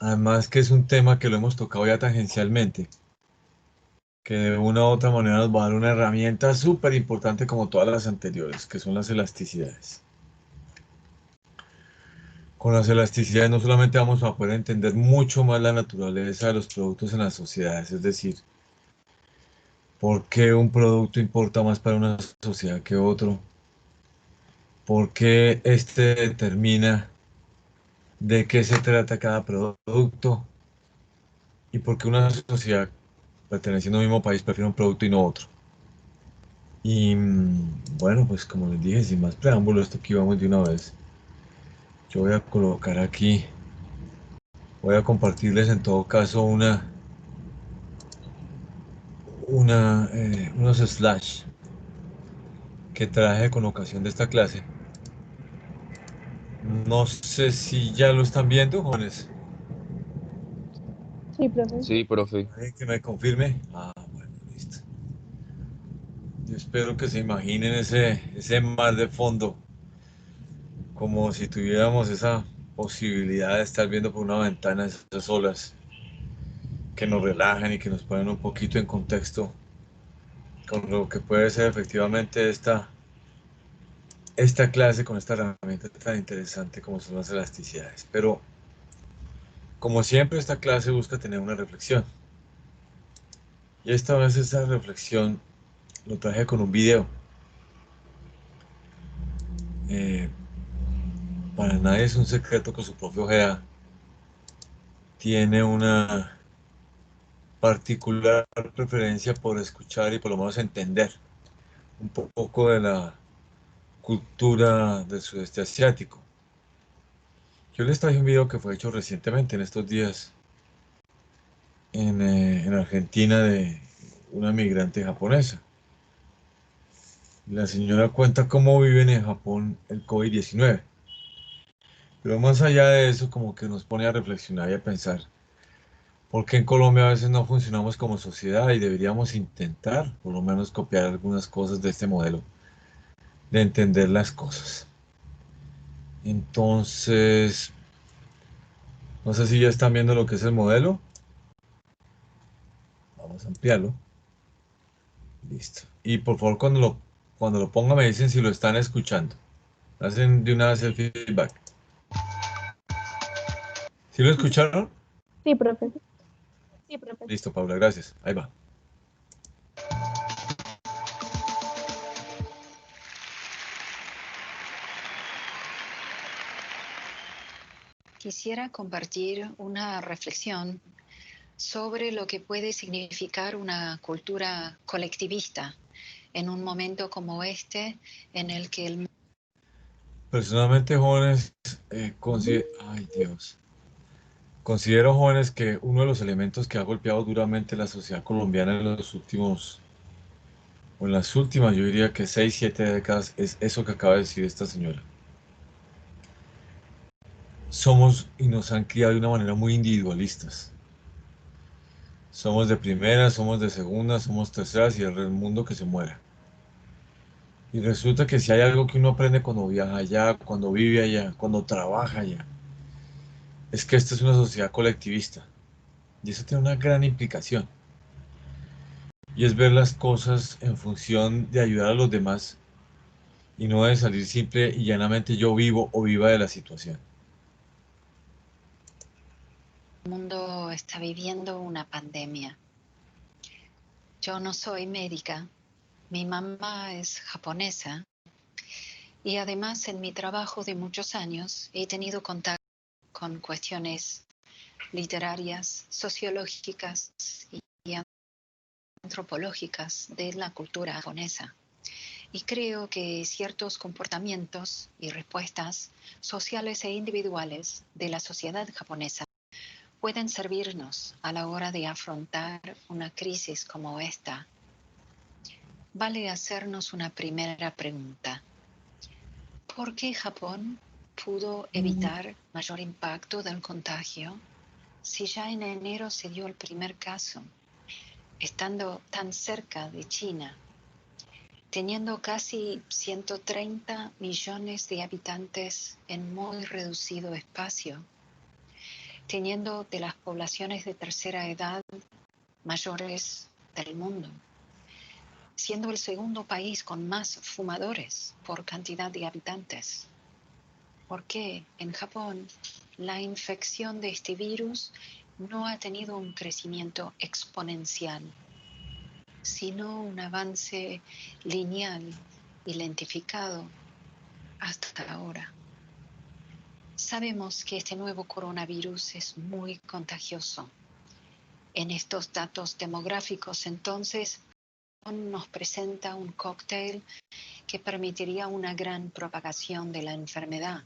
Además que es un tema que lo hemos tocado ya tangencialmente, que de una u otra manera nos va a dar una herramienta súper importante como todas las anteriores, que son las elasticidades. Con las elasticidades no solamente vamos a poder entender mucho más la naturaleza de los productos en las sociedades, es decir, por qué un producto importa más para una sociedad que otro, por qué este determina de qué se trata cada producto y por qué una sociedad perteneciendo al mismo país prefiere un producto y no otro. Y bueno, pues como les dije, sin más preámbulos, esto aquí vamos de una vez. Yo voy a colocar aquí, voy a compartirles en todo caso unos slash que traje con ocasión de esta clase. No sé si ya lo están viendo, jóvenes. Sí, profe. Sí, profe. ¿Alguien que me confirme? Ah, bueno, listo. Yo espero que se imaginen ese mar de fondo, como si tuviéramos esa posibilidad de estar viendo por una ventana esas olas que nos relajan y que nos ponen un poquito en contexto con lo que puede ser efectivamente esta clase con esta herramienta tan interesante como son las elasticidades. Pero como siempre, esta clase busca tener una reflexión. Y esta vez esa reflexión lo traje con un video. Eh, para nadie es un secreto que su profe Ojeda tiene una particular preferencia por escuchar y por lo menos entender un poco de la cultura del sudeste asiático. Yo les traje un video que fue hecho recientemente en estos días en Argentina de una migrante japonesa. La señora cuenta cómo viven en Japón el COVID-19. Pero más allá de eso, como que nos pone a reflexionar y a pensar, ¿por qué en Colombia a veces no funcionamos como sociedad y deberíamos intentar, por lo menos, copiar algunas cosas de este modelo, de entender las cosas? Entonces, no sé si ya están viendo lo que es el modelo. Vamos a ampliarlo. Listo. Y por favor, cuando lo ponga, me dicen si lo están escuchando. Hacen de una vez el feedback. ¿Sí lo escucharon? Sí, profe. Listo, Paula, gracias. Ahí va. Quisiera compartir una reflexión sobre lo que puede significar una cultura colectivista en un momento como este en el que el... Personalmente, jóvenes, ay Dios. Considero, jóvenes, que uno de los elementos que ha golpeado duramente la sociedad colombiana en los últimos, o en las últimas, yo diría que 6, 7 décadas, es eso que acaba de decir esta señora. Somos y nos han criado de una manera muy individualistas. Somos de primera, somos de segunda, somos terceras y el mundo que se muera. Y resulta que si hay algo que uno aprende cuando viaja allá, cuando vive allá, cuando trabaja allá, es que esta es una sociedad colectivista. Y eso tiene una gran implicación. Y es ver las cosas en función de ayudar a los demás y no de salir simple y llanamente yo vivo o viva de la situación. mundo está viviendo una pandemia. Yo no soy médica, mi mamá es japonesa y además en mi trabajo de muchos años he tenido contacto con cuestiones literarias, sociológicas y antropológicas de la cultura japonesa. Y creo que ciertos comportamientos y respuestas sociales e individuales de la sociedad japonesa pueden servirnos a la hora de afrontar una crisis como esta. Vale hacernos una primera pregunta. ¿Por qué Japón pudo evitar mayor impacto del contagio si ya en enero se dio el primer caso, estando tan cerca de China, teniendo casi 130 millones de habitantes en muy reducido espacio? teniendo de las poblaciones de tercera edad mayores del mundo, siendo el segundo país con más fumadores por cantidad de habitantes. ¿Por qué en Japón la infección de este virus no ha tenido un crecimiento exponencial, sino un avance lineal y lentificado hasta ahora? Sabemos que este nuevo coronavirus es muy contagioso. En estos datos demográficos, entonces, nos presenta un cóctel que permitiría una gran propagación de la enfermedad.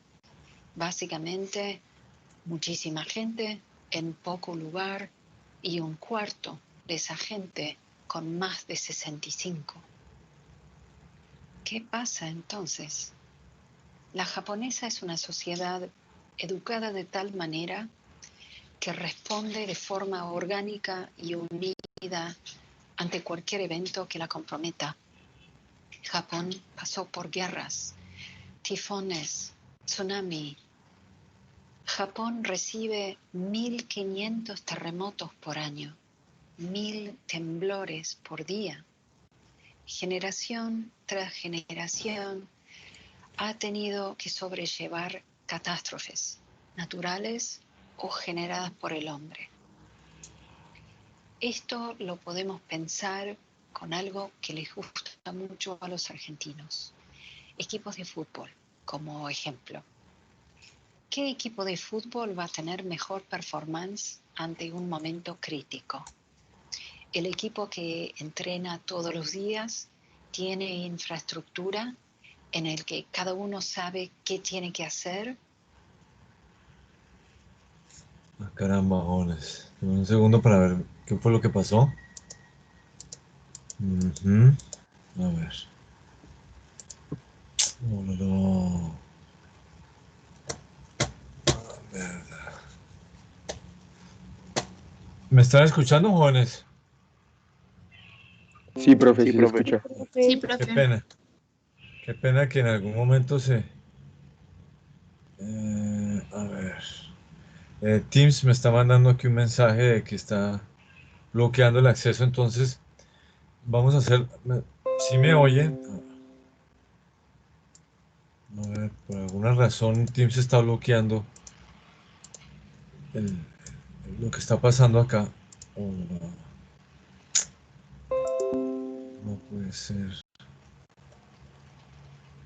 Básicamente, muchísima gente en poco lugar y un cuarto de esa gente con más de 65. ¿Qué pasa entonces? La japonesa es una sociedad educada de tal manera que responde de forma orgánica y unida ante cualquier evento que la comprometa. Japón pasó por guerras, tifones, tsunami. Japón recibe 1.500 terremotos por año, 1.000 temblores por día. Generación tras generación ha tenido que sobrellevar catástrofes naturales o generadas por el hombre. Esto lo podemos pensar con algo que les gusta mucho a los argentinos. Equipos de fútbol, como ejemplo. ¿Qué equipo de fútbol va a tener mejor performance ante un momento crítico? El equipo que entrena todos los días, tiene infraestructura en el que cada uno sabe qué tiene que hacer. Ah, caramba, jóvenes. Un segundo para ver qué fue lo que pasó. Ujú. A ver. No, no, no. ¿Me están escuchando, jóvenes? Sí, profe, Sí, sí se profe. escucha. Sí, Qué profe. pena. Qué pena que en algún momento se... a ver. Teams me está mandando aquí un mensaje de que está bloqueando el acceso, entonces vamos a hacer... Si me oyen... A ver, por alguna razón Teams está bloqueando el- lo que está pasando acá. Oh, no puede ser.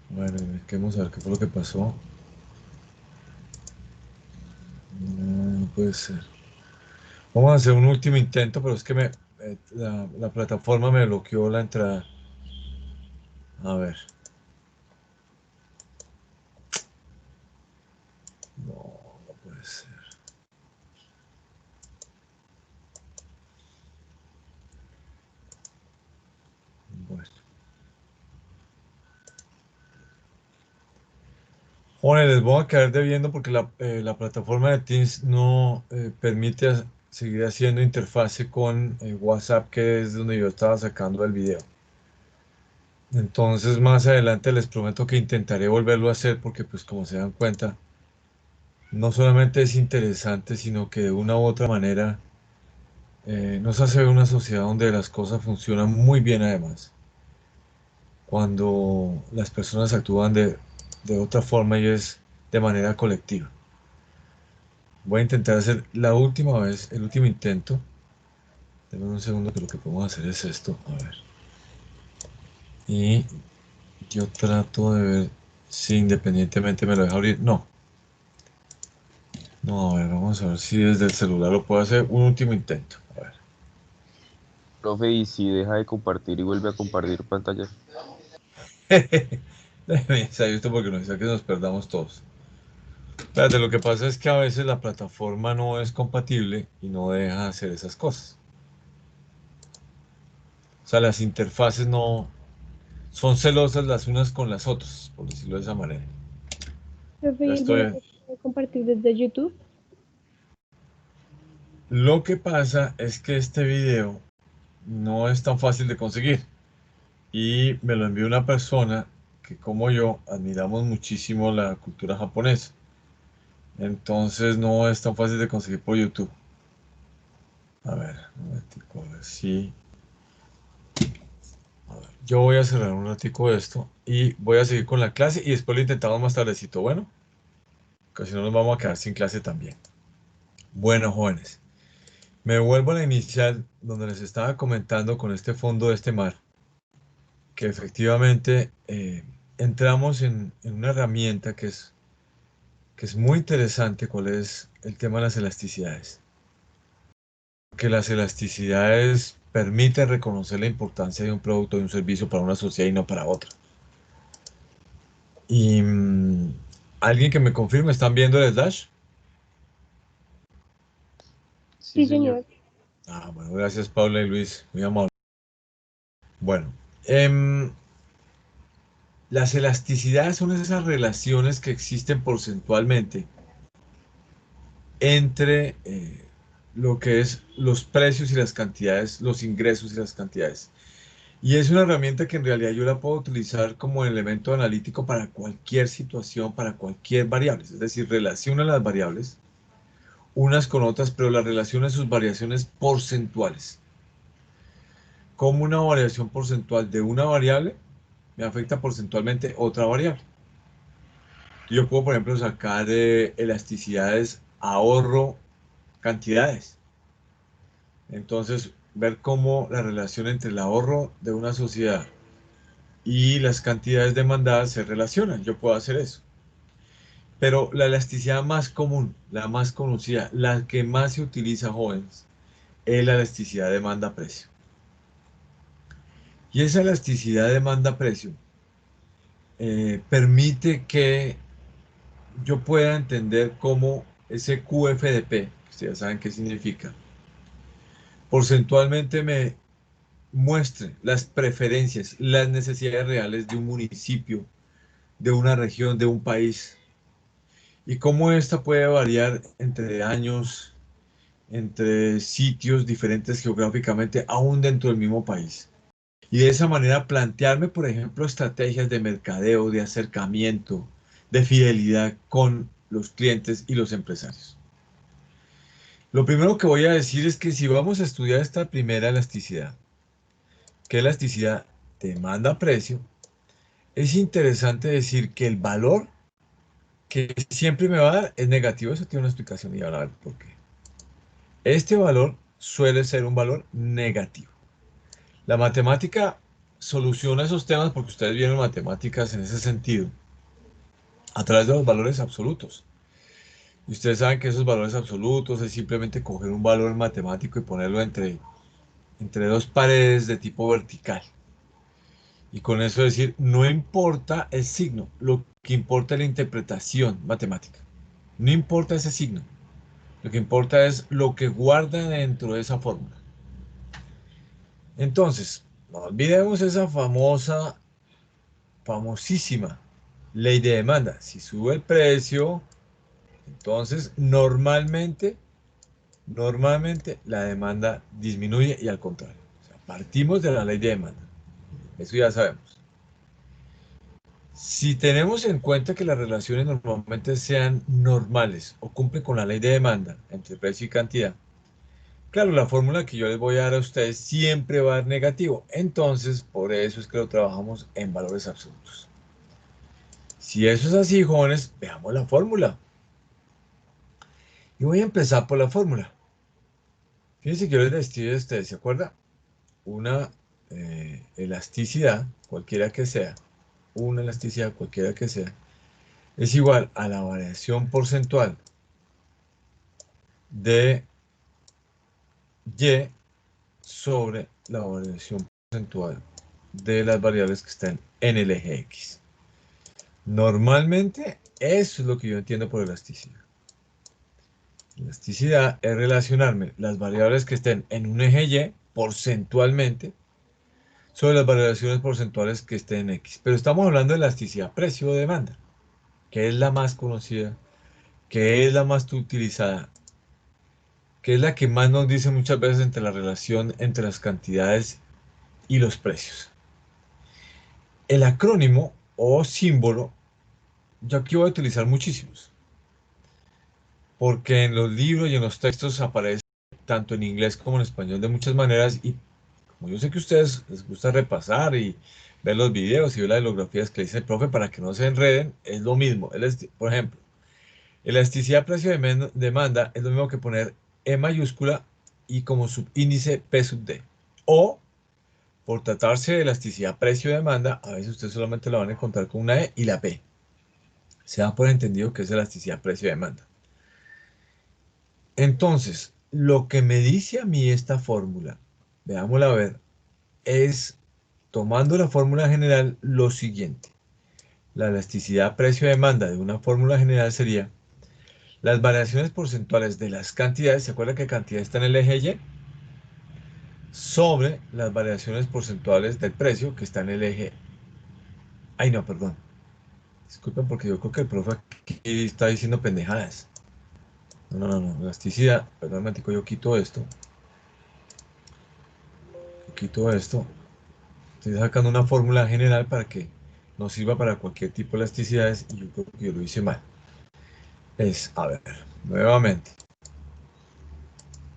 Bueno, vamos a ver qué fue lo que pasó. No, no puede ser. Vamos a hacer un último intento, pero es que la plataforma me bloqueó la entrada. A ver. No, no puede ser. Bueno. Joder, les voy a caer debiendo porque la plataforma de Teams no permite seguir haciendo interfase con WhatsApp, que es donde yo estaba sacando el video. Entonces, más adelante les prometo que intentaré volverlo a hacer porque, pues, como se dan cuenta, no solamente es interesante, sino que de una u otra manera nos hace ver una sociedad donde las cosas funcionan muy bien además. Cuando las personas actúan de otra forma y es de manera colectiva. Voy a intentar hacer la última vez, el último intento. Denme un segundo que lo que podemos hacer es esto. A ver. Y yo trato de ver si independientemente me lo deja abrir. No. No, a ver, vamos a ver si desde el celular lo puedo hacer. Un último intento. A ver. Profe, y si deja de compartir y vuelve a compartir pantalla. Se ha visto porque no sea que nos perdamos todos. Espérate, lo que pasa es que a veces la plataforma no es compatible y no deja hacer esas cosas. O sea, las interfaces no son celosas las unas con las otras, por decirlo de esa manera. Profe, Ya ¿y el video estoy. se puede compartir desde YouTube? Lo que pasa es que este video no es tan fácil de conseguir y me lo envió una persona que como yo admiramos muchísimo la cultura japonesa. Entonces no es tan fácil de conseguir por YouTube. A ver, un momentico, a ver si... a ver, yo voy a cerrar un ratico esto y voy a seguir con la clase y después lo intentamos más tardecito. Bueno, que si no nos vamos a quedar sin clase también. Bueno, jóvenes, me vuelvo a la inicial donde les estaba comentando con este fondo de este mar, que efectivamente entramos en una herramienta que es muy interesante, cuál es el tema de las elasticidades. Que las elasticidades permiten reconocer la importancia de un producto o de un servicio para una sociedad y no para otra. Y alguien que me confirme, ¿están viendo el Slash? Sí, Sí, señor. señor. Ah, bueno, gracias Paula y Luis, muy amable. Bueno, em, las elasticidades son esas relaciones que existen porcentualmente entre lo que es los precios y las cantidades, los ingresos y las cantidades. Y es una herramienta que en realidad yo la puedo utilizar como elemento analítico para cualquier situación, para cualquier variable. Es decir, relaciona las variables unas con otras, pero la relaciona sus variaciones porcentuales. Como una variación porcentual de una variable me afecta porcentualmente otra variable. Yo puedo, por ejemplo, sacar elasticidades, ahorro, cantidades. Entonces, ver cómo la relación entre el ahorro de una sociedad y las cantidades demandadas se relacionan. Yo puedo hacer eso. Pero la elasticidad más común, la más conocida, la que más se utiliza, jóvenes, es la elasticidad demanda-precio. Y esa elasticidad demanda-precio permite que yo pueda entender cómo ese QFDP, que ustedes saben qué significa, porcentualmente me muestre las preferencias, las necesidades reales de un municipio, de una región, de un país, y cómo esta puede variar entre años, entre sitios diferentes geográficamente, aún dentro del mismo país. Y de esa manera plantearme, por ejemplo, estrategias de mercadeo, de acercamiento, de fidelidad con los clientes y los empresarios. Lo primero que voy a decir es que si vamos a estudiar esta primera elasticidad, que es elasticidad demanda-precio, es interesante decir que el valor que siempre me va a dar es negativo. Eso tiene una explicación y ahora a ver por qué. Este valor suele ser un valor negativo. La matemática soluciona esos temas porque ustedes vieron matemáticas en ese sentido a través de los valores absolutos. Y ustedes saben que esos valores absolutos es simplemente coger un valor matemático y ponerlo entre dos paredes de tipo vertical. Y con eso decir, no importa el signo, lo que importa es la interpretación matemática. No importa ese signo, lo que importa es lo que guarda dentro de esa fórmula. Entonces, no olvidemos esa famosísima ley de demanda. Si sube el precio, entonces normalmente la demanda disminuye y al contrario. O sea, partimos de la ley de demanda. Eso ya sabemos. Si tenemos en cuenta que las relaciones normalmente sean normales o cumplen con la ley de demanda entre precio y cantidad, claro, la fórmula que yo les voy a dar a ustedes siempre va a dar negativo. Entonces, por eso es que lo trabajamos en valores absolutos. Si eso es así, jóvenes, veamos la fórmula. Y voy a empezar por la fórmula. Fíjense que yo les decía a ustedes, ¿se acuerda? Una elasticidad, cualquiera que sea, una elasticidad cualquiera que sea, es igual a la variación porcentual de Y sobre la variación porcentual de las variables que están en el eje X. Normalmente, eso es lo que yo entiendo por elasticidad. Elasticidad es relacionarme las variables que estén en un eje Y porcentualmente sobre las variaciones porcentuales que estén en X. Pero estamos hablando de elasticidad precio-demanda, que es la más conocida, que es la más utilizada, que es la que más nos dice muchas veces entre la relación entre las cantidades y los precios. El acrónimo o símbolo, yo aquí voy a utilizar muchísimos. porque en los libros y en los textos aparece tanto en inglés como en español de muchas maneras, y como yo sé que a ustedes les gusta repasar y ver los videos y ver las bibliografías que dice el profe para que no se enreden, es lo mismo. Por ejemplo, elasticidad precio-demanda es lo mismo que poner E mayúscula y como subíndice P sub D. O, por tratarse de elasticidad precio-demanda, a veces ustedes solamente la van a encontrar con una E y la P. Se da por entendido que es elasticidad precio-demanda. Entonces, lo que me dice a mí esta fórmula, veámosla a ver, es, tomando la fórmula general, lo siguiente. La elasticidad precio-demanda de una fórmula general sería las variaciones porcentuales de las cantidades, ¿se acuerda que cantidad está en el eje Y? Sobre las variaciones porcentuales del precio, que está en el eje... Ay, no, perdón. Disculpen porque yo creo que el profe aquí está diciendo pendejadas. No, no, no, elasticidad, perdón, un momentico, yo quito esto. Yo quito esto. Estoy sacando una fórmula general para que nos sirva para cualquier tipo de elasticidades y yo creo que yo lo hice mal. Es, a ver, nuevamente.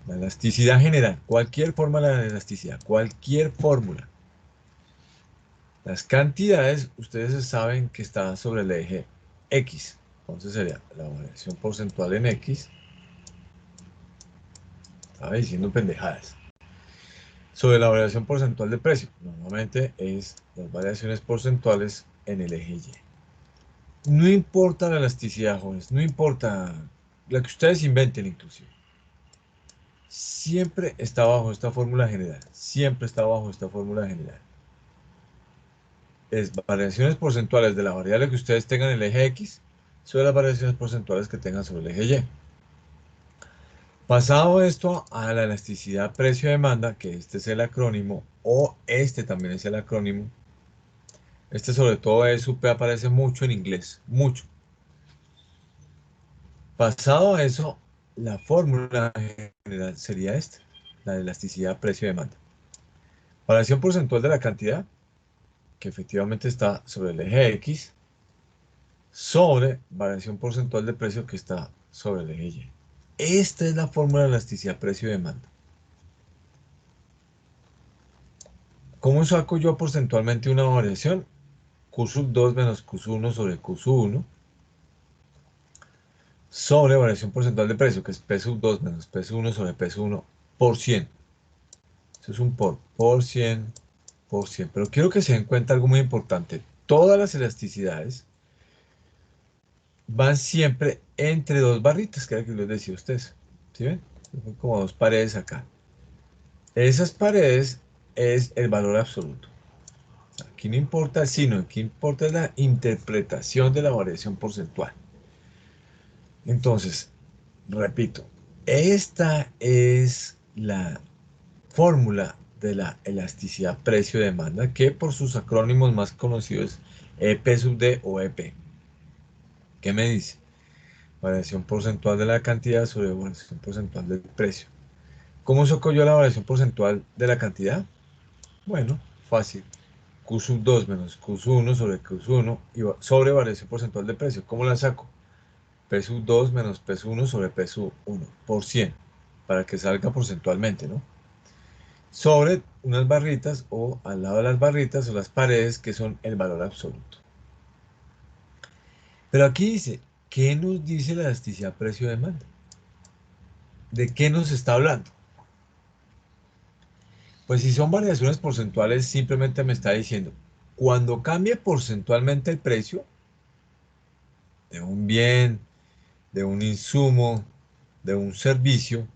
La elasticidad general, cualquier fórmula de elasticidad, cualquier fórmula. Las cantidades, ustedes saben que están sobre el eje X. Entonces sería la variación porcentual en X. Estaba diciendo pendejadas. Sobre la variación porcentual de precio. Normalmente es las variaciones porcentuales en el eje Y. No importa la elasticidad, jóvenes. No importa la que ustedes inventen inclusive. Siempre está bajo esta fórmula general. Siempre está bajo esta fórmula general. Es variaciones porcentuales de la variable que ustedes tengan en el eje X sobre las variaciones porcentuales que tengan sobre el eje Y. Pasado esto a la elasticidad precio-demanda, que este es el acrónimo, o este también es el acrónimo. Este sobre todo es UP, aparece mucho en inglés, mucho. Pasado a eso, la fórmula general sería esta, la de elasticidad precio-demanda. Variación porcentual de la cantidad, que efectivamente está sobre el eje X, sobre variación porcentual de precio que está sobre el eje Y. Esta es la fórmula de elasticidad precio-demanda. ¿Cómo saco yo porcentualmente una variación? Q sub 2 menos Q sub 1 sobre Q sub 1 sobre variación porcentual de precio, que es P sub 2 menos P sub 1 sobre P sub 1 por 100. Eso es un por 100, por 100. Pero quiero que se den cuenta algo muy importante. Todas las elasticidades van siempre entre dos barritas, que era que les decía a ustedes. ¿Sí ven? Son como dos paredes acá. Esas paredes es el valor absoluto. Aquí no importa el signo, aquí importa la interpretación de la variación porcentual. Entonces, repito, esta es la fórmula de la elasticidad precio-demanda, que por sus acrónimos más conocidos es EP sub D o EP. ¿Qué me dice? Variación porcentual de la cantidad sobre variación porcentual del precio. ¿Cómo saco yo la variación porcentual de la cantidad? Bueno, fácil. Q sub 2 menos Q sub 1 sobre Q sub 1 sobre variación porcentual de precio. ¿Cómo la saco? P sub 2 menos P sub 1 sobre P sub 1 por 100, para que salga porcentualmente, ¿no? Sobre unas barritas o al lado de las barritas o las paredes que son el valor absoluto. Pero aquí dice, ¿qué nos dice la elasticidad precio-demanda? ¿De qué nos está hablando? Pues si son variaciones porcentuales, simplemente me está diciendo, cuando cambie porcentualmente el precio de un bien, de un insumo, de un servicio,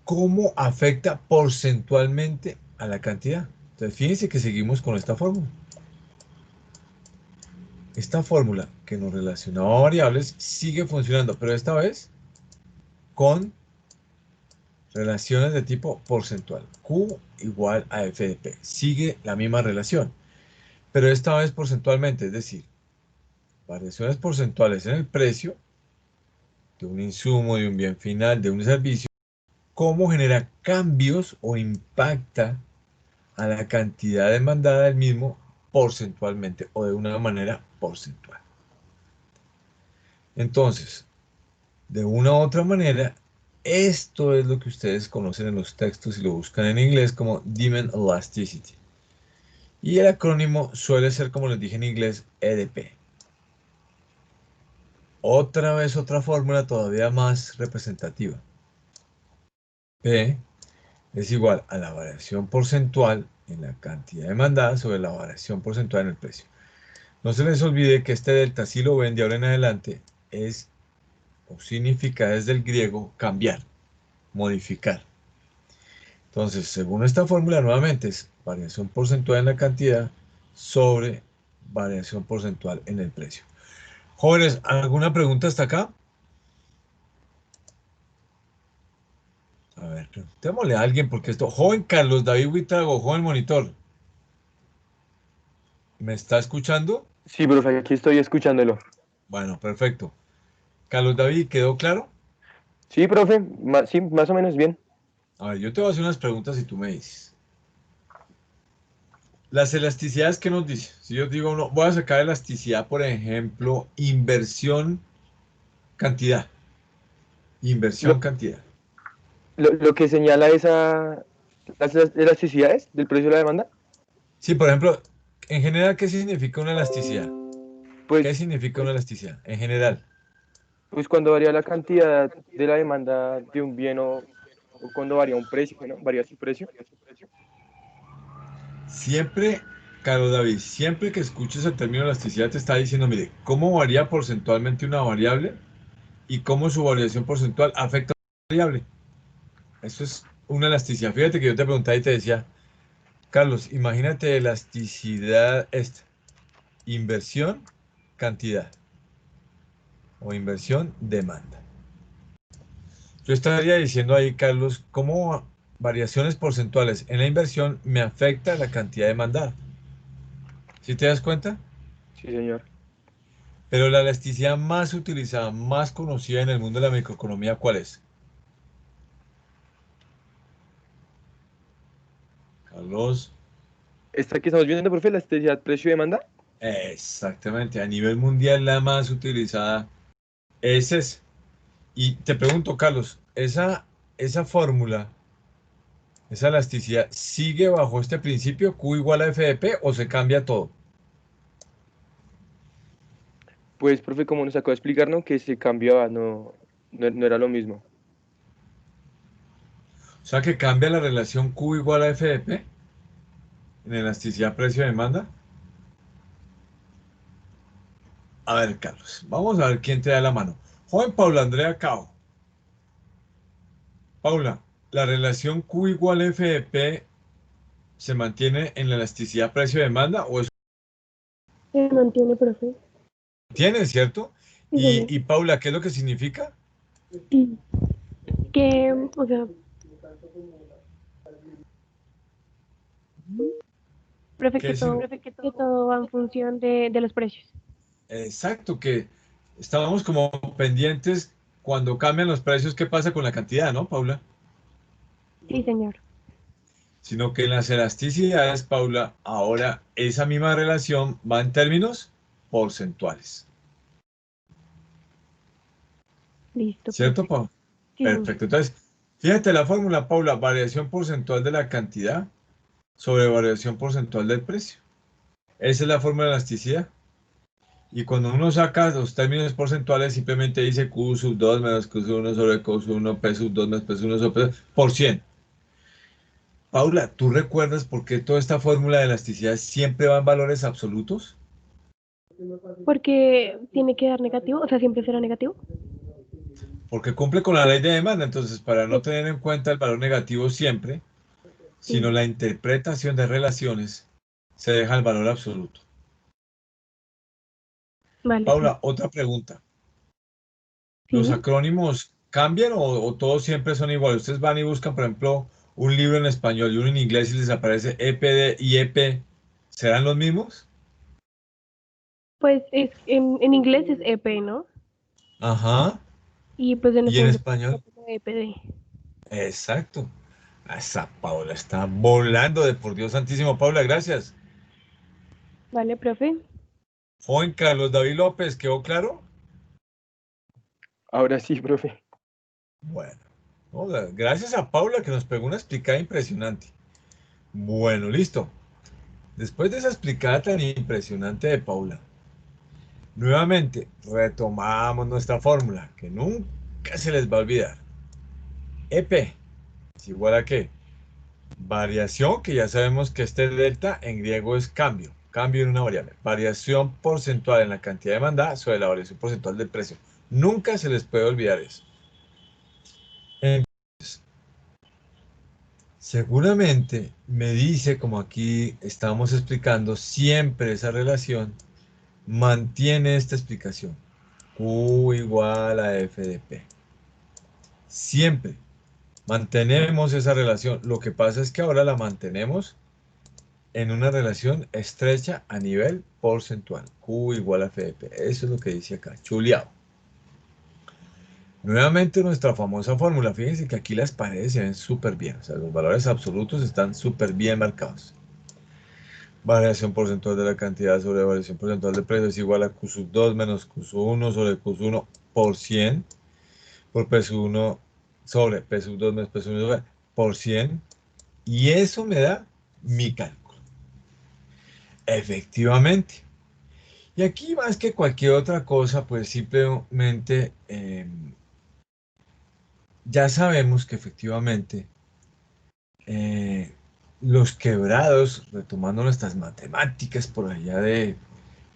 ¿cómo afecta porcentualmente a la cantidad? Entonces, fíjense que seguimos con esta fórmula. Esta fórmula que nos relacionaba a variables sigue funcionando, pero esta vez con relaciones de tipo porcentual. Q igual a F de P. Sigue la misma relación, pero esta vez porcentualmente, es decir, variaciones porcentuales en el precio de un insumo, de un bien final, de un servicio, cómo genera cambios o impacta a la cantidad demandada del mismo porcentualmente o de una manera porcentual. Entonces, De una u otra manera, esto es lo que ustedes conocen en los textos y lo buscan en inglés como demand elasticity. Y el acrónimo suele ser, como les dije en inglés, EDP. Otra vez otra fórmula todavía más representativa. P es igual a la variación porcentual en la cantidad demandada sobre la variación porcentual en el precio. No se les olvide que este delta, si lo ven de ahora en adelante, es o significa desde el griego cambiar, modificar. Entonces, según esta fórmula, nuevamente es variación porcentual en la cantidad sobre variación porcentual en el precio. Jóvenes, ¿alguna pregunta hasta acá? A ver, preguntémosle a alguien porque esto... Joven Carlos David Huitrago, joven monitor, ¿me está escuchando? Sí, profe, aquí estoy escuchándolo. Bueno, perfecto. Carlos David, ¿quedó claro? Sí, profe, sí, más o menos bien. A ver, yo te voy a hacer unas preguntas y tú me dices. Las elasticidades, ¿qué nos dice? Si yo digo, no, voy a sacar elasticidad, por ejemplo, inversión, cantidad. Inversión, Lo, cantidad. lo que señala las elasticidades del precio de la demanda, Sí, por ejemplo, en general, ¿qué significa una elasticidad? ¿Qué pues, significa una elasticidad? En general, pues cuando varía la cantidad de la demanda de un bien o cuando varía un precio, ¿no? Varía su precio. siempre, Carlos David, siempre que escuches el término elasticidad te está diciendo, mire, cómo varía porcentualmente una variable y cómo su variación porcentual afecta a una variable. Eso es una elasticidad. Fíjate que yo te preguntaba y te decía, Carlos, imagínate elasticidad esta, inversión, cantidad o inversión, demanda. Yo estaría diciendo ahí, Carlos, cómo variaciones porcentuales en la inversión me afecta la cantidad demandada. ¿Sí te das cuenta? Sí, señor. Pero la elasticidad más utilizada, más conocida en el mundo de la microeconomía, ¿cuál es? Carlos. Esta que estamos viendo, profe, la elasticidad precio-demanda, Exactamente, a nivel mundial la más utilizada es esa. Y te pregunto, Carlos, esa fórmula, esa elasticidad, ¿sigue bajo este principio Q igual a F de P o se cambia todo? pues, profe, como nos acaba de explicar, ¿no? Que se cambiaba, no era lo mismo. O sea que cambia la relación Q igual a F de P en elasticidad precio-demanda. A ver, Carlos, vamos a ver quién te da la mano. Joven Paula Andrea Cao. Paula, ¿la relación Q igual a F de P se mantiene en la elasticidad precio-demanda o eso Se mantiene, profe. tiene, cierto? Sí, señor. Y Paula, ¿qué es lo que significa? Que, o sea, profe, ¿Qué significa? que todo va en función de los precios. Exacto, que estábamos como pendientes cuando cambian los precios, ¿qué pasa con la cantidad, no, Paula? Sí, señor. Sino que en las elasticidades, Paula, ahora esa misma relación va en términos porcentuales. Listo, ¿Cierto, profe. Paula? Sí, señor. Perfecto. Entonces, fíjate la fórmula, Paula, variación porcentual de la cantidad sobre variación porcentual del precio. Esa es la fórmula de elasticidad. Y cuando uno saca los términos porcentuales, simplemente dice Q sub 2 menos Q sub 1 sobre Q sub 1, P sub 2 menos P sub 1 sobre P por 100. Paula, ¿tú recuerdas por qué toda esta fórmula de elasticidad siempre va en valores absolutos? Porque tiene que dar negativo, o sea, siempre será negativo. Porque cumple con la ley de demanda. Entonces, para no Sí, tener en cuenta el valor negativo siempre, sino sí. la interpretación de relaciones, se deja el valor absoluto. Vale, profe. Paula, otra pregunta. ¿Los Sí. acrónimos cambian o todos siempre son iguales? Ustedes van y buscan, por ejemplo, un libro en español y uno en inglés y les aparece EPD y EP. ¿Serán los mismos? Pues es, en inglés es EP, ¿no? Ajá. Y pues en ¿Y en español es español? EPD. Exacto. Esa Paula está volando de por Dios santísimo. Paula, gracias. Vale, profe. Joven Carlos David López, ¿quedó claro? Ahora sí, profe. Bueno, hola, gracias a Paula que nos pegó una explicada impresionante. Bueno, listo. Después de esa explicada tan impresionante de Paula, nuevamente retomamos nuestra fórmula, que nunca se les va a olvidar. EP es igual a ¿qué? Variación, que ya sabemos que este delta en griego es cambio, cambio en una variable. Variación porcentual en la cantidad demandada sobre la variación porcentual del precio. Nunca se les puede olvidar eso. Entonces, seguramente me dice, como aquí estamos explicando, siempre esa relación mantiene esta explicación. Q igual a F de P. Siempre mantenemos esa relación. Lo que pasa es que ahora la mantenemos en una relación estrecha a nivel porcentual. Q igual a F de P. Eso es lo que dice acá. Chuleado. Nuevamente nuestra famosa fórmula. Fíjense que aquí las paredes se ven súper bien. O sea, los valores absolutos están súper bien marcados. Variación porcentual de la cantidad sobre variación porcentual de precio es igual a Q sub 2 menos Q sub 1 sobre Q sub 1 por 100 por P sub 1 sobre P sub 2 menos P sub 1 por 100. Y eso me da mi cálculo. Efectivamente. Y aquí más que cualquier otra cosa, pues simplemente ya sabemos que efectivamente eh, los quebrados, retomando nuestras matemáticas por allá de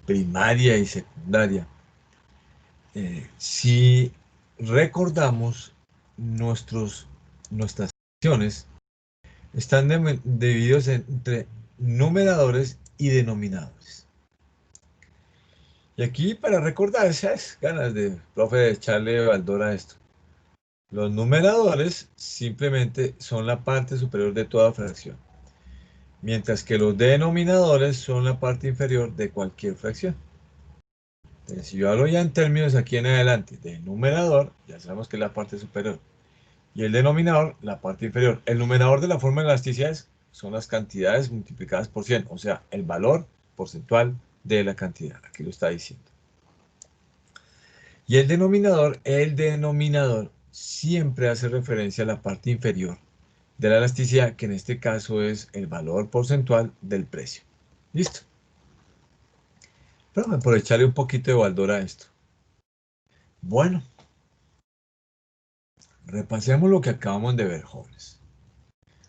primaria y secundaria, si recordamos nuestras acciones, están divididos entre numeradores y denominadores. Y aquí para recordar esas ganas de, profe, de echarle valor a esto. Los numeradores simplemente son la parte superior de toda fracción, mientras que los denominadores son la parte inferior de cualquier fracción. Entonces, si yo hablo ya en términos aquí en adelante del numerador, ya sabemos que es la parte superior. Y el denominador, la parte inferior. El numerador de la forma de elasticidades son las cantidades multiplicadas por 100, o sea, el valor porcentual de la cantidad. Aquí lo está diciendo. Y el denominador siempre hace referencia a la parte inferior de la elasticidad, que en este caso es el valor porcentual del precio. ¿Listo? Pero por echarle un poquito de valor a esto. Bueno, repasemos lo que acabamos de ver, jóvenes.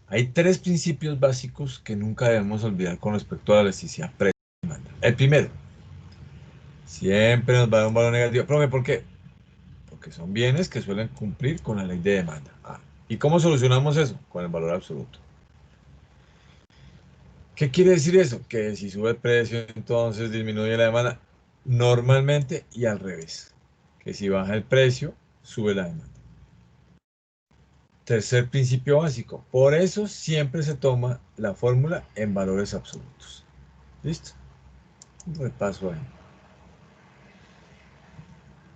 Hay tres principios básicos que nunca debemos olvidar con respecto a la elasticidad precio y demanda. El primero, siempre nos va a dar un valor negativo. Profe, ¿por qué? Porque son bienes que suelen cumplir con la ley de demanda. ¿Y cómo solucionamos eso? Con el valor absoluto. ¿Qué quiere decir eso? Que si sube el precio, entonces disminuye la demanda normalmente y al revés. Que si baja el precio, sube la demanda. Tercer principio básico. Por eso siempre se toma la fórmula en valores absolutos. ¿Listo? Un repaso ahí.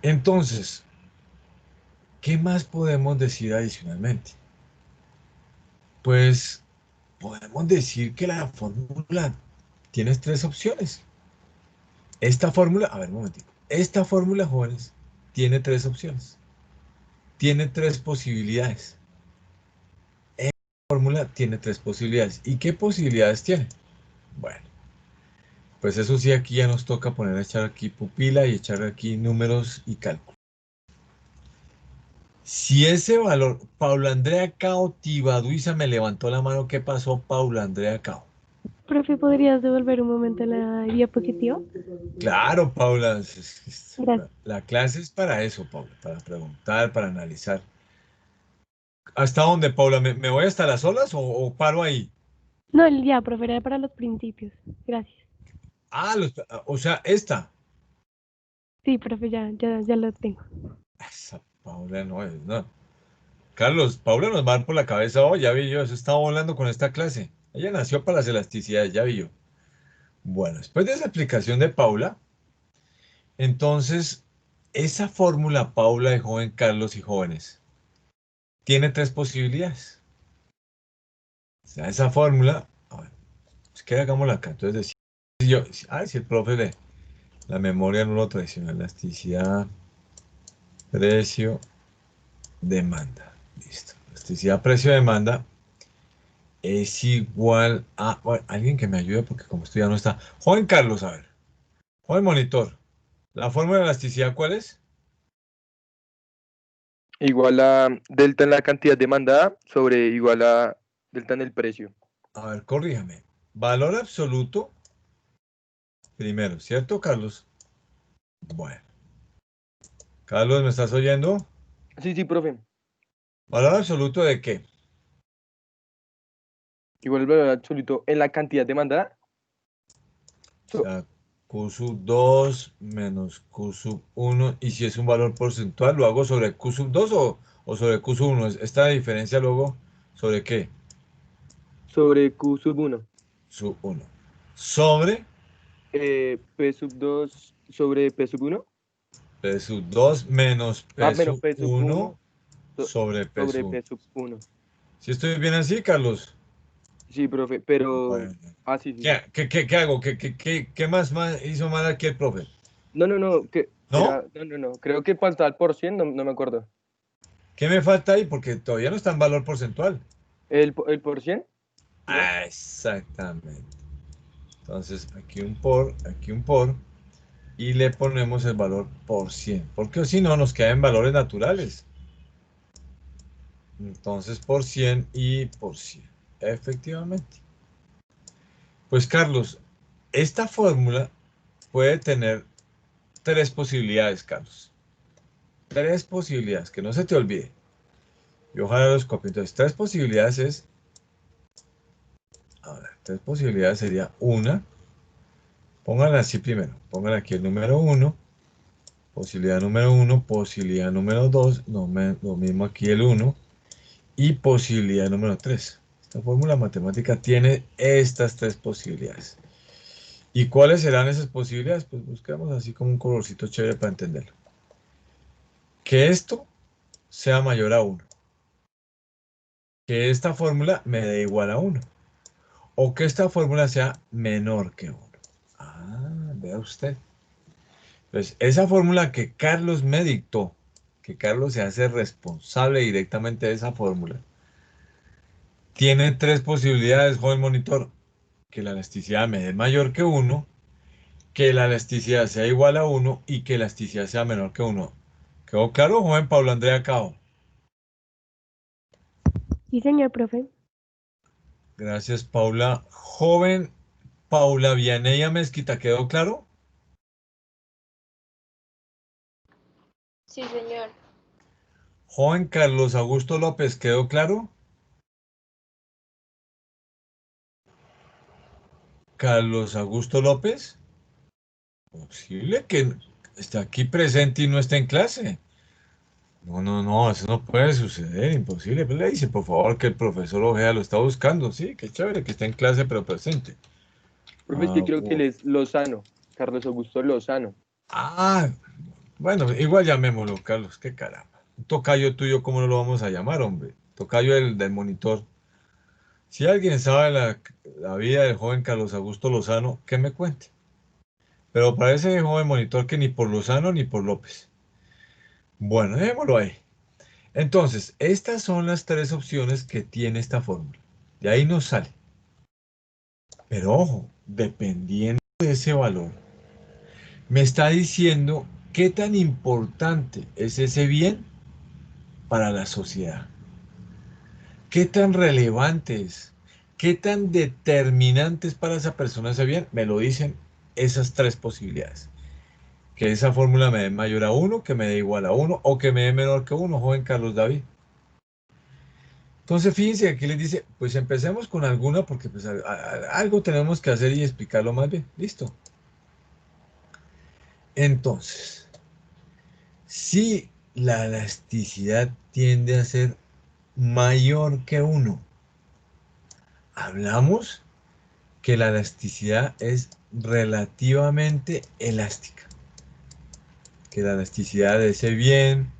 Entonces, ¿qué más podemos decir adicionalmente? Pues podemos decir que la fórmula tiene tres opciones. Esta fórmula, a ver un momentito. Esta fórmula, jóvenes, tiene tres opciones. Tiene tres posibilidades. Esta fórmula tiene tres posibilidades. ¿Y qué posibilidades tiene? Bueno, pues eso sí, aquí ya nos toca poner a echar aquí pupila y echar aquí números y cálculo. Si ese valor, Paula Andrea Cao Tibaduiza me levantó la mano, ¿qué pasó, Paula Andrea Cao? Profe, ¿podrías devolver un momento la diapositiva? Claro, Paula, Gracias. la clase es para eso, Paula, para preguntar, para analizar. ¿Hasta dónde, Paula? ¿Me voy hasta las olas o paro ahí? No, ya, profe, era para los principios. Gracias. O sea, esta. Sí, profe, ya lo tengo. Esa Paula no es, no. Carlos, Paula nos va a dar por la cabeza hoy, ya vi yo, eso está volando con esta clase. Ella nació para las elasticidades, ya vi yo. Bueno, después de esa explicación de Paula, entonces, esa fórmula, Paula, de joven Carlos y jóvenes, tiene tres posibilidades. O sea, esa fórmula, a ver, es que hagámosla acá. Entonces, si el profe de la memoria no lo traiciona, elasticidad Precio, demanda. Listo. Elasticidad, precio, demanda es igual a... bueno, alguien que me ayude porque como esto ya no está. Joven Carlos, a ver. Joven monitor. ¿La fórmula de elasticidad cuál es? Igual a delta en la cantidad demandada sobre igual a delta en el precio. A ver, corríjame. Valor absoluto primero, ¿cierto, Carlos? Bueno. Carlos, ¿me estás oyendo? Sí, sí, profe. ¿Valor absoluto de qué? Igual el valor absoluto en la cantidad demandada. O sea, Q sub 2 menos Q sub 1. Y si es un valor porcentual, ¿lo hago sobre Q sub 2 o sobre Q sub 1? ¿Esta diferencia luego sobre qué? Sobre Q sub 1. Sub 1. Sobre P sub 2 sobre P sub 1. P sub 2 menos Ah, P menos sub P sub 1 1 sobre P sobre sub 1. P sub 1. ¿Si estoy bien así, Carlos? Sí, profe, pero... Bueno. Ah, sí, sí, sí. ¿Qué hago? ¿Qué más hizo mal aquí el profe? No, no, no, que ¿No? era... No, no, no. Creo que faltaba el por cien, no, no me acuerdo. ¿Qué me falta ahí? Porque todavía no está en valor porcentual. ¿El por cien? ¿No? Ah, exactamente. Entonces, aquí un por, y le ponemos el valor por 100, porque si no nos quedan valores naturales. Entonces, por 100 y por 100, efectivamente. Pues Carlos, esta fórmula puede tener tres posibilidades, Carlos. Tres posibilidades, que no se te olvide. Y ojalá los copie. Entonces, tres posibilidades es, a ver, tres posibilidades sería una, pónganla así primero, pongan aquí el número uno. Posibilidad número uno, posibilidad número 2, lo mismo aquí el uno, y posibilidad número 3. Esta fórmula matemática tiene estas tres posibilidades. ¿Y cuáles serán esas posibilidades? Pues buscamos así como un colorcito chévere para entenderlo. Que esto sea mayor a uno. Que esta fórmula me dé igual a uno. O que esta fórmula sea menor que uno. Ah, vea usted. Pues esa fórmula que Carlos me dictó, que Carlos se hace responsable directamente de esa fórmula, tiene tres posibilidades, joven monitor. Que la elasticidad me dé mayor que uno, que la elasticidad sea igual a uno y que la elasticidad sea menor que uno. ¿Quedó claro, joven Paula Andrea Cao? Sí, señor profe. Gracias, Paula. Joven Paula Vianey Mezquita, ¿quedó claro? Sí, señor. Joven Carlos Augusto López, ¿quedó claro? Carlos Augusto López, posible que esté aquí presente y no esté en clase. No, no, no, eso no puede suceder, imposible. Pues le dice, por favor, que el profesor Ojea lo está buscando. Sí, qué chévere que esté en clase, pero presente. Profe, es que Ah, creo que él es Lozano. Carlos Augusto Lozano. ah, bueno, igual llamémoslo, Carlos, qué caramba. Un tocayo tuyo, ¿cómo no lo vamos a llamar, hombre? Tocayo del monitor. Si alguien sabe la vida del joven Carlos Augusto Lozano, que me cuente. Pero parece joven monitor que ni por Lozano ni por López. Bueno, dejémoslo ahí. Entonces, estas son las tres opciones que tiene esta fórmula. De ahí nos sale. Pero ojo, dependiendo de ese valor, me está diciendo qué tan importante es ese bien para la sociedad. ¿Qué tan relevante es? ¿Qué tan determinante es para esa persona ese bien? Me lo dicen esas tres posibilidades. Que esa fórmula me dé mayor a uno, que me dé igual a uno o que me dé menor que uno, joven Carlos David. Entonces, fíjense que aquí les dice, pues empecemos con alguna porque pues, algo tenemos que hacer y explicarlo más bien. Listo. Entonces, si la elasticidad tiende a ser mayor que uno, hablamos que la elasticidad es relativamente elástica. Que la elasticidad de ese bien,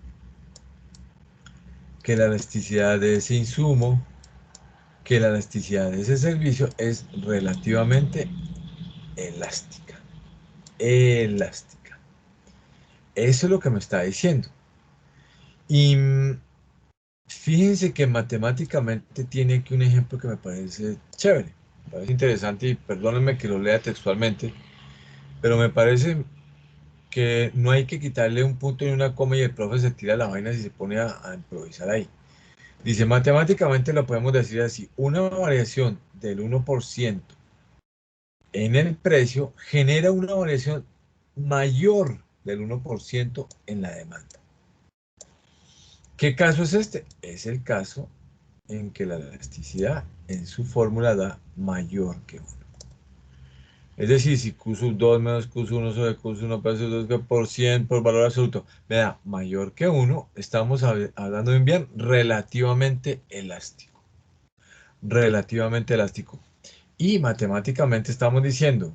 que la elasticidad de ese insumo, que la elasticidad de ese servicio es relativamente elástica. Elástica. Eso es lo que me está diciendo. Y fíjense que matemáticamente tiene aquí un ejemplo que me parece chévere, me parece interesante y perdónenme que lo lea textualmente, pero me parece que no hay que quitarle un punto ni una coma y el profe se tira la vaina si se pone a improvisar ahí. Dice, matemáticamente lo podemos decir así, una variación del 1% en el precio genera una variación mayor del 1% en la demanda. ¿Qué caso es este? Es el caso en que la elasticidad en su fórmula da mayor que 1. Es decir, si Q sub 2 menos Q sub 1 sobre Q sub 1 por 2 por 100 por valor absoluto me da mayor que 1, estamos hablando de un bien relativamente elástico. Relativamente elástico. Y matemáticamente estamos diciendo,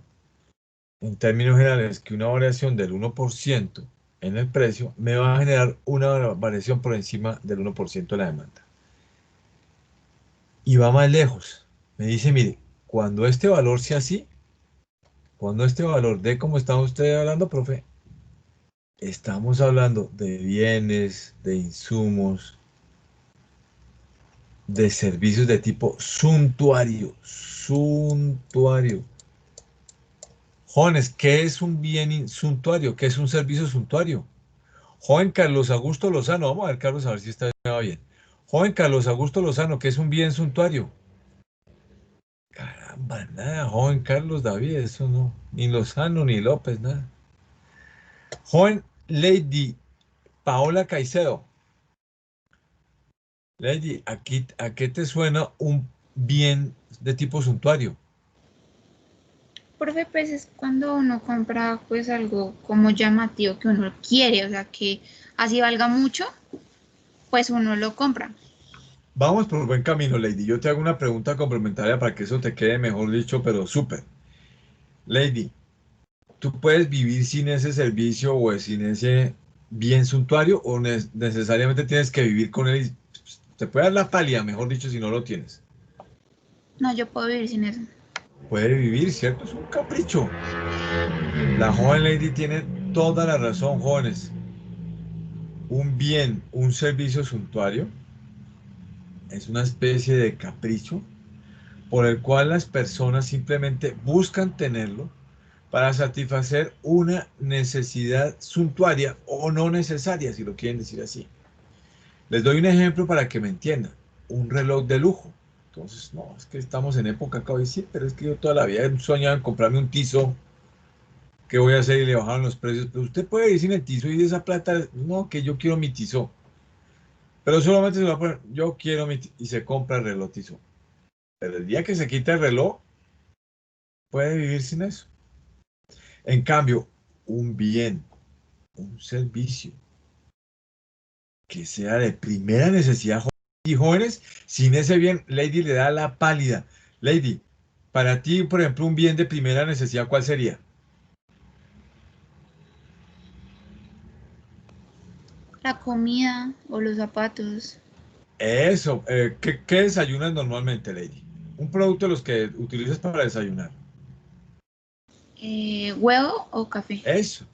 en términos generales, que una variación del 1% en el precio me va a generar una variación por encima del 1% de la demanda. Y va más lejos. Me dice, mire, cuando este valor sea así, cuando este valor de como está usted hablando, profe, estamos hablando de bienes, de insumos, de servicios de tipo suntuario. Suntuario. Jóvenes, ¿qué es un bien suntuario? ¿Qué es un servicio suntuario? Joven Carlos Augusto Lozano, vamos a ver, Carlos, a ver si está bien. Joven Carlos Augusto Lozano, ¿qué es un bien suntuario? Caramba, nada, joven Carlos David, eso no. Ni Lozano, ni López, nada. Joven Lady Paola Caicedo. Lady, aquí, ¿a qué te suena un bien de tipo suntuario? Profe, pues es cuando uno compra pues algo como llamativo que uno quiere, o sea que así valga mucho, pues uno lo compra. Vamos por buen camino, Lady. Yo te hago una pregunta complementaria para que eso te quede mejor dicho, pero súper. Lady, ¿tú puedes vivir sin ese servicio o sin ese bien suntuario o necesariamente tienes que vivir con él? Te puede dar la pálida, mejor dicho, si no lo tienes. No, yo puedo vivir sin eso. Puede vivir, ¿cierto? Es un capricho. La joven Lady tiene toda la razón, jóvenes. Un bien, un servicio suntuario es una especie de capricho por el cual las personas simplemente buscan tenerlo para satisfacer una necesidad suntuaria o no necesaria, si lo quieren decir así. Les doy un ejemplo para que me entiendan. Un reloj de lujo. Entonces, no, es que estamos en época acá hoy sí, pero es que yo toda la vida he soñado en comprarme un Tissot. ¿Qué voy a hacer? Y le bajaron los precios. Pero usted puede ir sin el Tissot y de esa plata, no, que yo quiero mi Tissot. Pero solamente se va a poner, yo quiero mi y se compra el reloj Tissot. Pero el día que se quita el reloj, puede vivir sin eso. En cambio, un bien, un servicio que sea de primera necesidad y jóvenes, sin ese bien, Lady le da la pálida. Lady, para ti, por ejemplo, un bien de primera necesidad, ¿cuál sería? La comida o los zapatos, Eso, ¿qué desayunas normalmente, Lady? Un producto de los que utilizas para desayunar. huevo o café. Eso.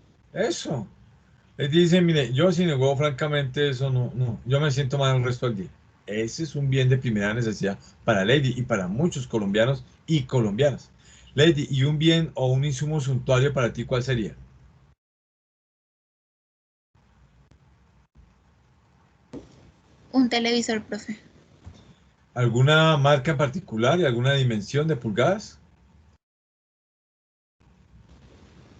Lady dice, mire, yo sin el huevo, francamente, eso no, yo me siento mal el resto del día. Ese es un bien de primera necesidad para Lady y para muchos colombianos y colombianas. Lady, ¿y un bien o un insumo suntuario para ti cuál sería? Un televisor, profe. ¿Alguna marca en particular y alguna dimensión de pulgadas?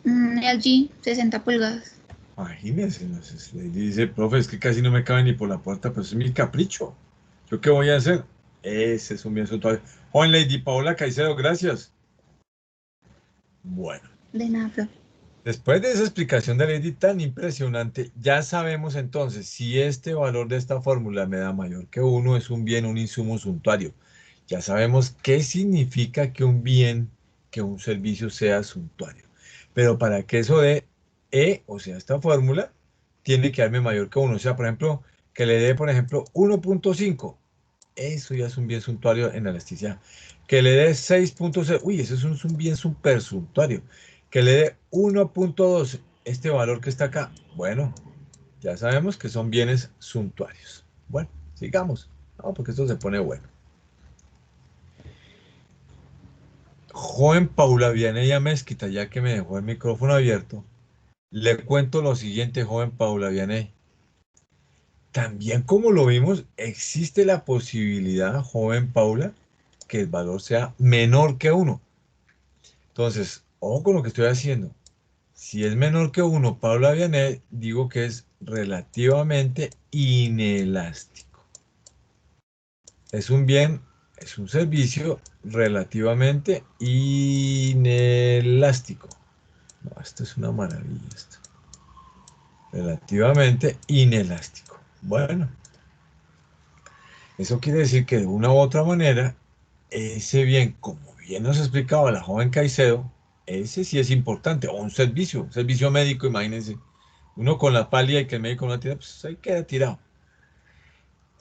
LG, 60 pulgadas. Imagínese, entonces, le dice, profe, es que casi no me cabe ni por la puerta, pero es mi capricho. ¿Yo qué voy a hacer? Ese es un bien suntuario. Joven Lady Paola Caicedo, gracias. Bueno, De nada, profe. después de esa explicación de Lady tan impresionante, ya sabemos entonces si este valor de esta fórmula me da mayor que 1, es un bien, un insumo suntuario. Ya sabemos qué significa que un bien, que un servicio sea suntuario. Pero para que eso dé E, o sea, esta fórmula, tiene que darme mayor que 1. O sea, por ejemplo, que le dé, por ejemplo, 1.5. Eso ya es un bien suntuario en la elasticidad. Que le dé 6.0. Uy, eso es un bien super suntuario. Que le dé 1.2. Este valor que está acá, bueno, Ya sabemos que son bienes suntuarios. Bueno, sigamos. No, porque esto se pone bueno. Joven Paula Vianey Mezquita, ya que me dejó el micrófono abierto, le cuento lo siguiente, joven Paula Vianey. También como lo vimos, existe la posibilidad, joven Paula, que el valor sea menor que 1. Entonces, ojo con lo que estoy haciendo. Si es menor que 1, Paula Vianey, digo que es relativamente inelástico. Es un bien, es un servicio relativamente inelástico. No, esto es una maravilla, esto. Relativamente inelástico. Bueno, eso quiere decir que de una u otra manera, ese bien, como bien nos explicaba la joven Caicedo, ese sí es importante. O un servicio médico, imagínense. Uno con la pálida y que el médico no la tira, pues ahí queda tirado.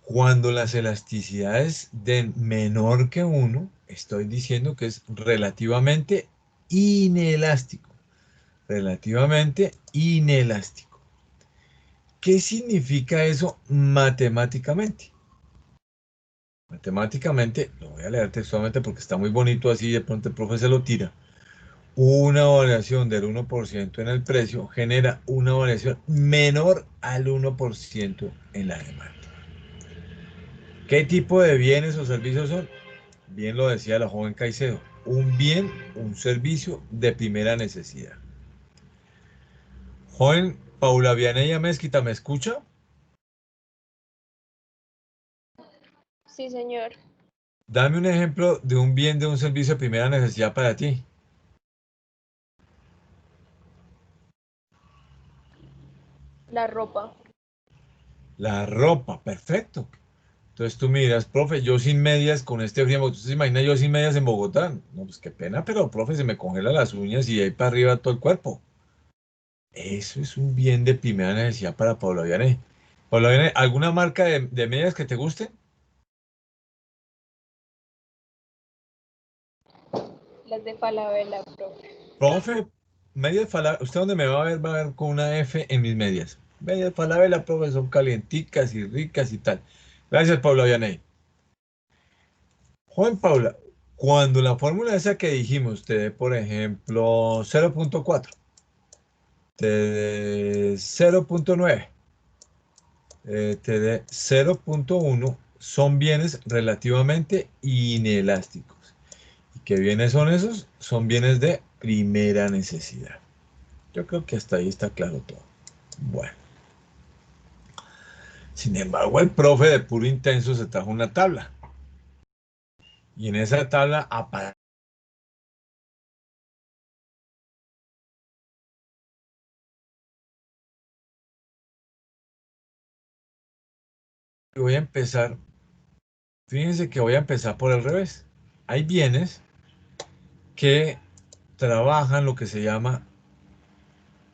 Cuando las elasticidades den menor que 1, estoy diciendo que es relativamente inelástico. Relativamente inelástico. ¿Qué significa eso matemáticamente? Matemáticamente, lo voy a leer textualmente porque está muy bonito así, de pronto el profe se lo tira. Una variación del 1% en el precio genera una variación menor al 1% en la demanda. ¿Qué tipo de bienes o servicios son? Bien lo decía la joven Caicedo, un bien, un servicio de primera necesidad. Joven Paula Vianey Mezquita, ¿me escucha? Sí, señor. Dame un ejemplo de un bien, de un servicio de primera necesidad para ti. La ropa. La ropa, perfecto. Entonces tú miras, profe, yo sin medias con este frío, ¿tú se imagina yo sin medias en Bogotá? No, pues qué pena, pero profe, se me congelan las uñas y de ahí para arriba todo el cuerpo. Eso es un bien de primera necesidad para Paula Vianey. Paula Vianey, ¿alguna marca de medias que te guste? Las de Falabella, profe. Profe, medias Falabella, ¿usted dónde me va a ver con una F en mis medias? Medias Falabella, profe, son calienticas y ricas y tal. Gracias, Paula Vianey. Juan Paula, cuando la fórmula esa que dijimos te dé, por ejemplo, 0.4, te dé 0.9, te dé 0.1, son bienes relativamente inelásticos. ¿Y qué bienes son esos? Son bienes de primera necesidad. Yo creo que hasta ahí está claro todo. Bueno, sin embargo, el profe de puro intenso se trajo una tabla. Y en esa tabla aparece. Voy a empezar, fíjense que voy a empezar por el revés. Hay bienes que trabajan lo que se llama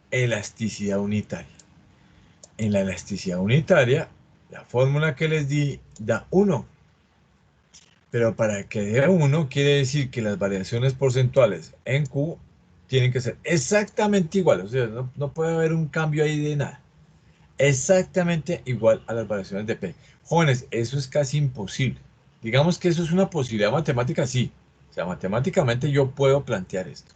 elasticidad unitaria. En la elasticidad unitaria, la fórmula que les di da 1. Pero para que dé 1 quiere decir que las variaciones porcentuales en Q tienen que ser exactamente iguales. O sea, no puede haber un cambio ahí de nada. Exactamente igual a las variaciones de P. Jóvenes, eso es casi imposible. Digamos que eso es una posibilidad matemática, sí. O sea, matemáticamente yo puedo plantear esto.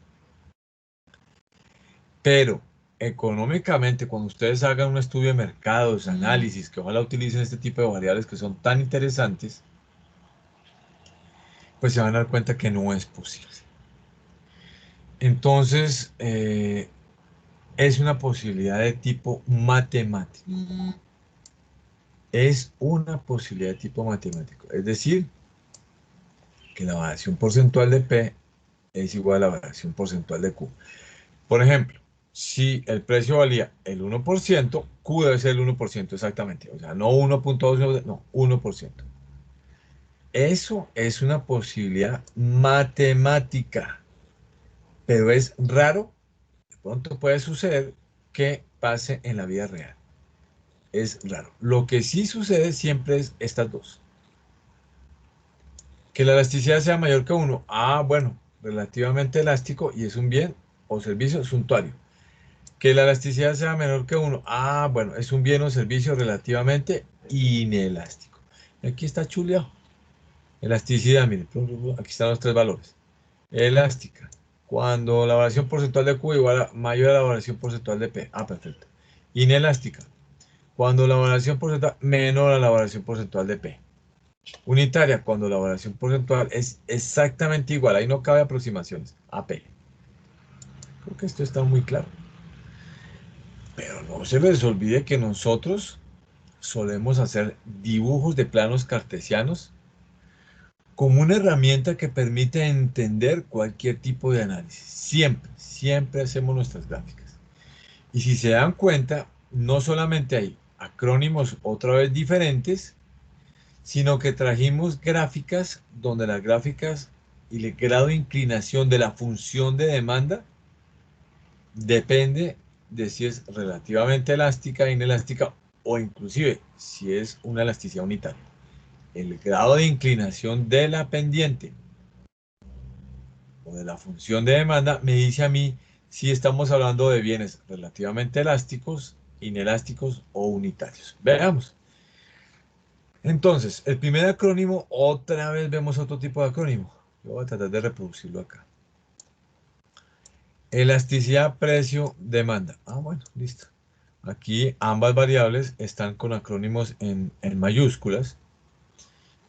Pero económicamente, cuando ustedes hagan un estudio de mercados, análisis, que ojalá utilicen este tipo de variables que son tan interesantes, pues se van a dar cuenta que no es posible. Entonces, es una posibilidad de tipo matemático. Es una posibilidad de tipo matemático. Es decir, que la variación porcentual de P es igual a la variación porcentual de Q. Por ejemplo, si el precio valía el 1%, Q debe ser el 1% exactamente. O sea, no 1.2, no, 1%. Eso es una posibilidad matemática, pero es raro. De pronto puede suceder que pase en la vida real. Es raro. Lo que sí sucede siempre es estas dos. Que la elasticidad sea mayor que 1. Ah, bueno, relativamente elástico y es un bien o servicio suntuario. Que la elasticidad sea menor que 1. Ah, bueno, es un bien o servicio relativamente inelástico. Aquí está chuleado. Elasticidad, mire, aquí están los tres valores. Elástica. Cuando la variación porcentual de Q igual a mayor a la variación porcentual de P. Ah, perfecto. Inelástica. Cuando la variación porcentual menor a la variación porcentual de P. Unitaria. Cuando la variación porcentual es exactamente igual. Ahí no cabe aproximaciones. A P. Creo que esto está muy claro. Pero no se les olvide que nosotros solemos hacer dibujos de planos cartesianos como una herramienta que permite entender cualquier tipo de análisis. Siempre, siempre hacemos nuestras gráficas. Y si se dan cuenta, no solamente hay acrónimos otra vez diferentes, sino que trajimos gráficas donde las gráficas y el grado de inclinación de la función de demanda depende de si es relativamente elástica, inelástica o inclusive si es una elasticidad unitaria. El grado de inclinación de la pendiente o de la función de demanda me dice a mí si estamos hablando de bienes relativamente elásticos, inelásticos o unitarios. Veamos. Entonces, el primer acrónimo, otra vez vemos otro tipo de acrónimo. Yo voy a tratar de reproducirlo acá. Elasticidad, precio, demanda. Ah, bueno, listo. Aquí ambas variables están con acrónimos en mayúsculas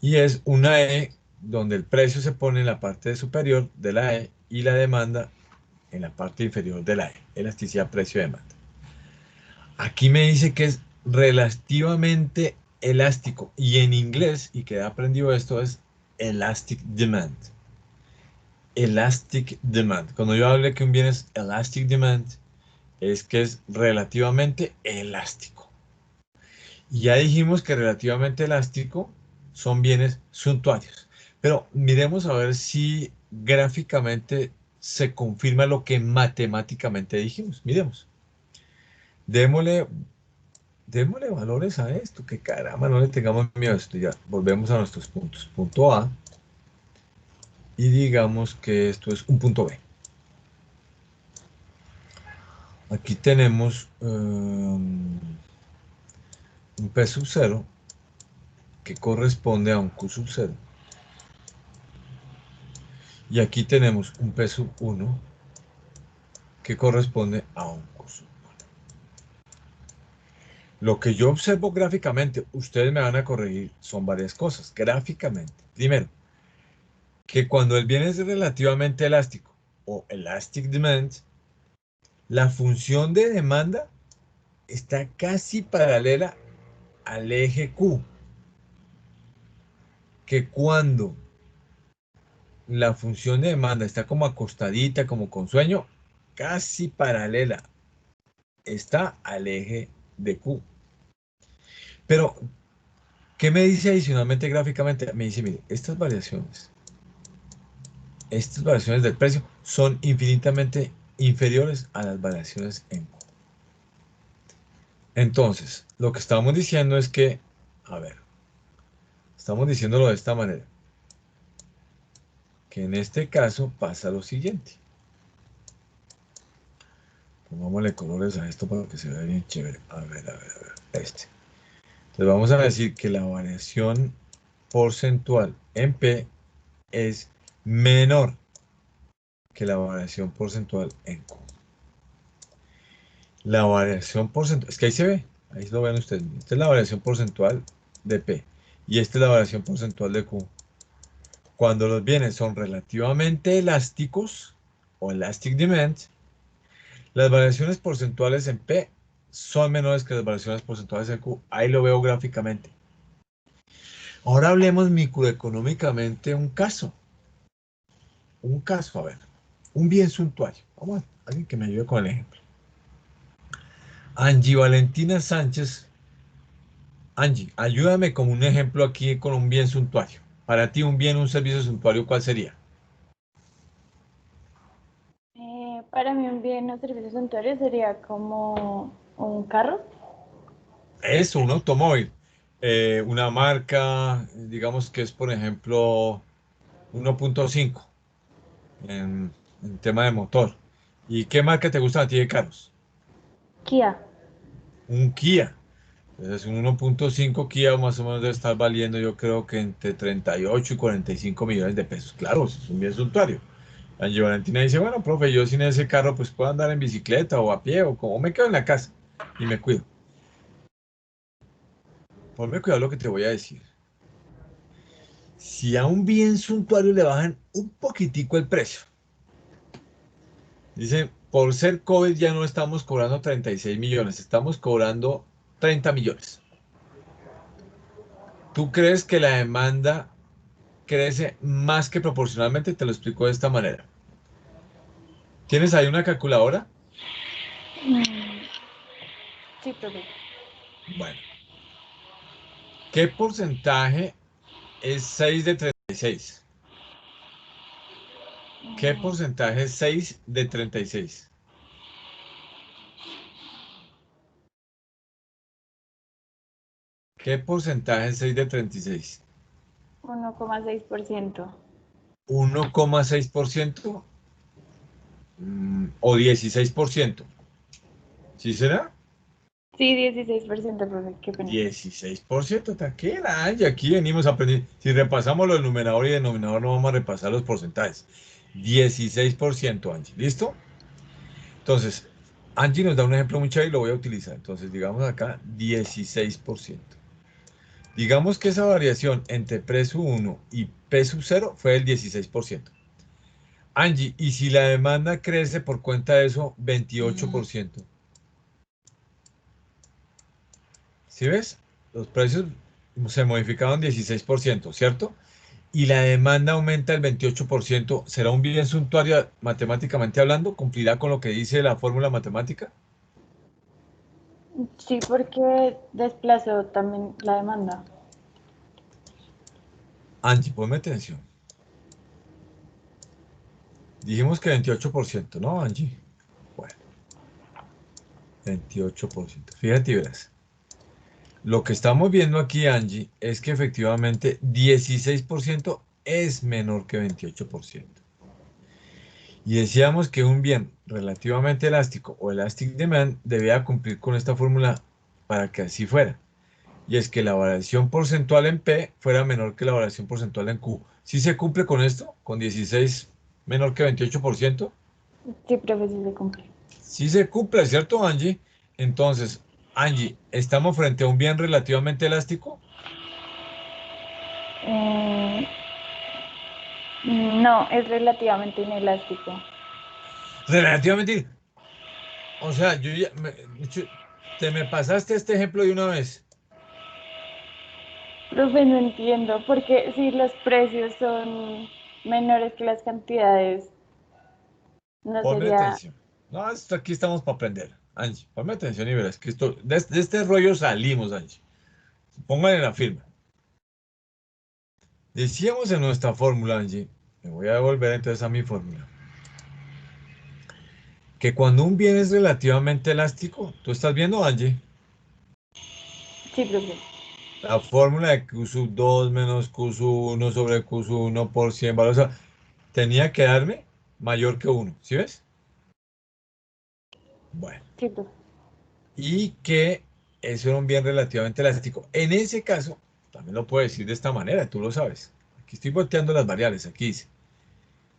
y es una E donde el precio se pone en la parte superior de la E y la demanda en la parte inferior de la E. Elasticidad, precio, demanda. Aquí me dice que es relativamente elástico y en inglés, y que he aprendido esto, es elastic demand. Elastic demand. Cuando yo hable que un bien es elastic demand, es que es relativamente elástico. Y ya dijimos que relativamente elástico son bienes suntuarios. Pero miremos a ver si gráficamente se confirma lo que matemáticamente dijimos. Miremos. Démosle, démosle valores a esto, que caramba, no le tengamos miedo a esto. Ya volvemos a nuestros puntos. Punto A. Y digamos que esto es un punto B. Aquí tenemos un P sub 0 que corresponde a un Q sub 0. Y aquí tenemos un P sub 1 que corresponde a un Q sub 1. Lo que yo observo gráficamente, ustedes me van a corregir, son varias cosas. Gráficamente, primero, que cuando el bien es relativamente elástico o elastic demand, la función de demanda está casi paralela al eje Q. Que cuando la función de demanda está como acostadita, como con sueño, casi paralela está al eje de Q. Pero, ¿qué me dice adicionalmente gráficamente? Me dice, mire, estas variaciones del precio son infinitamente inferiores a las variaciones en Q. Entonces, lo que estamos diciendo es que, a ver, estamos diciéndolo de esta manera, que en este caso pasa lo siguiente. Pongámosle colores a esto para que se vea bien chévere. A ver, este. Entonces vamos a decir que la variación porcentual en P es menor que la variación porcentual en Q. La variación porcentual, es que ahí se ve, ahí lo ven ustedes. Esta es la variación porcentual de P y esta es la variación porcentual de Q. Cuando los bienes son relativamente elásticos o elastic demand, las variaciones porcentuales en P son menores que las variaciones porcentuales en Q. Ahí lo veo gráficamente. Ahora hablemos microeconómicamente un caso. Un caso, a ver. Un bien suntuario. Vamos a ver, alguien que me ayude con el ejemplo. Angie Valentina Sánchez. Angie, ayúdame con un ejemplo aquí con un bien suntuario. Para ti, un bien, un servicio suntuario, ¿cuál sería? Para mí un bien o servicio suntuario sería como un carro. Eso, un automóvil. Una marca, digamos que es, por ejemplo, 1.5 en tema de motor. ¿Y qué marca te gusta a ti de carros? Kia. Un Kia. Entonces un 1.5 Kia más o menos debe estar valiendo, yo creo que entre 38 y 45 millones de pesos. Claro, eso es un bien suntuario. Angie Valentina dice, bueno, profe, yo sin ese carro pues puedo andar en bicicleta o a pie o como me quedo en la casa y me cuido. Ponme cuidado lo que te voy a decir. Si a un bien suntuario le bajan un poquitico el precio, dicen, por ser COVID ya no estamos cobrando 36 millones, estamos cobrando 30 millones. ¿Tú crees que la demanda crece más que proporcionalmente? Te lo explico de esta manera. ¿Tienes ahí una calculadora? Mm, sí, profe. Bueno, ¿qué porcentaje es 6 de 36? ¿Qué porcentaje es 6 de 36? ¿Qué porcentaje es 6 de 36? 1,6%. 1,6%, o 16%. ¿Sí será? Sí, 16%, profe, qué pena. 16%, tranquila, Angie, aquí venimos a aprender. Si repasamos lo del numerador y denominador, no vamos a repasar los porcentajes. 16%, Angie, ¿listo? Entonces, Angie nos da un ejemplo muy chévere y lo voy a utilizar. Entonces, digamos acá 16%. Digamos que esa variación entre precio 1 y precio 0 fue el 16%. Angie, ¿y si la demanda crece por cuenta de eso 28%? ¿Sí ves? Los precios se modificaron 16%, ¿cierto? Y la demanda aumenta el 28%. ¿Será un bien suntuario matemáticamente hablando? ¿Cumplirá con lo que dice la fórmula matemática? Sí, porque desplazó también la demanda. Angie, ponme atención. Dijimos que 28%, ¿no, Angie? Bueno, 28%. Fíjate y verás. Lo que estamos viendo aquí, Angie, es que efectivamente 16% es menor que 28%. Y decíamos que un bien relativamente elástico o elastic demand debía cumplir con esta fórmula para que así fuera. Y es que la variación porcentual en P fuera menor que la variación porcentual en Q. ¿Sí se cumple con esto? ¿Con 16 menor que 28%? Sí, profe, sí se cumple. Sí se cumple, ¿cierto, Angie? Entonces, Angie, ¿estamos frente a un bien relativamente elástico? Eh, no, es relativamente inelástico. Relativamente. O sea, te me pasaste este ejemplo de una vez. Profe, no entiendo, porque si los precios son menores que las cantidades, no Ponme sería... atención. No, aquí estamos para aprender. Angie, ponme atención y verás que de este rollo salimos, Angie. Pónganle la firma. Decíamos en nuestra fórmula, Angie, me voy a devolver entonces a mi fórmula, que cuando un bien es relativamente elástico, tú estás viendo, Angie, Sí, profe. la fórmula de Q sub 2 menos Q sub 1 sobre Q sub 1 por 100 valores, o sea, tenía que darme mayor que 1, ¿sí ves? Bueno, Sí, profe. y que eso era un bien relativamente elástico. En ese caso, también lo puedo decir de esta manera, tú lo sabes. Aquí estoy volteando las variables, aquí dice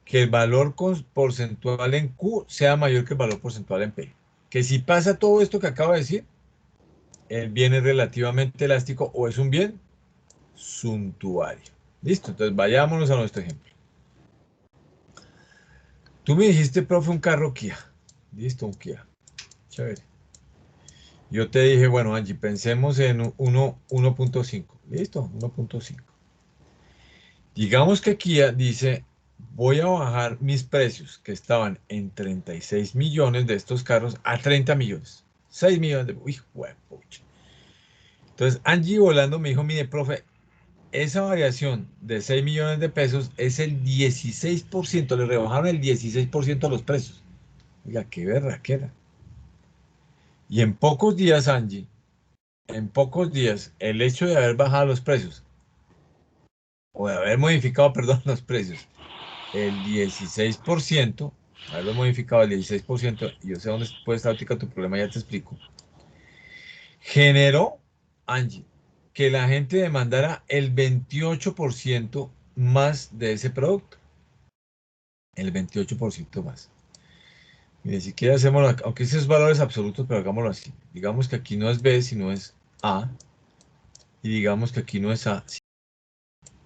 que el valor porcentual en Q sea mayor que el valor porcentual en P. Que si pasa todo esto que acabo de decir, el bien es relativamente elástico o es un bien suntuario. Listo, entonces vayámonos a nuestro ejemplo. Tú me dijiste, profe, un carro Kia. Listo, un Kia. Chévere. Yo te dije, bueno, Angie, pensemos en 1.5. Listo, 1.5. Digamos que Kia dice, voy a bajar mis precios que estaban en 36 millones de estos carros a 30 millones. 6 millones de... Uy, pucha. Entonces, Angie volando me dijo, mire, profe, esa variación de 6 millones de pesos es el 16%. Le rebajaron el 16% a los precios. Oiga, qué berraquera. Y en pocos días, Angie, en pocos días, el hecho de haber bajado los precios, o de haber modificado, perdón, los precios, el 16%, haberlo modificado al 16%, y yo sé dónde puede estar ahorita tu problema, ya te explico, generó, Angie, que la gente demandara el 28% más de ese producto. El 28% más. Mire, si quiere hacemos, aunque esos valores absolutos, pero hagámoslo así. Digamos que aquí no es B, sino es A. Y digamos que aquí no es A,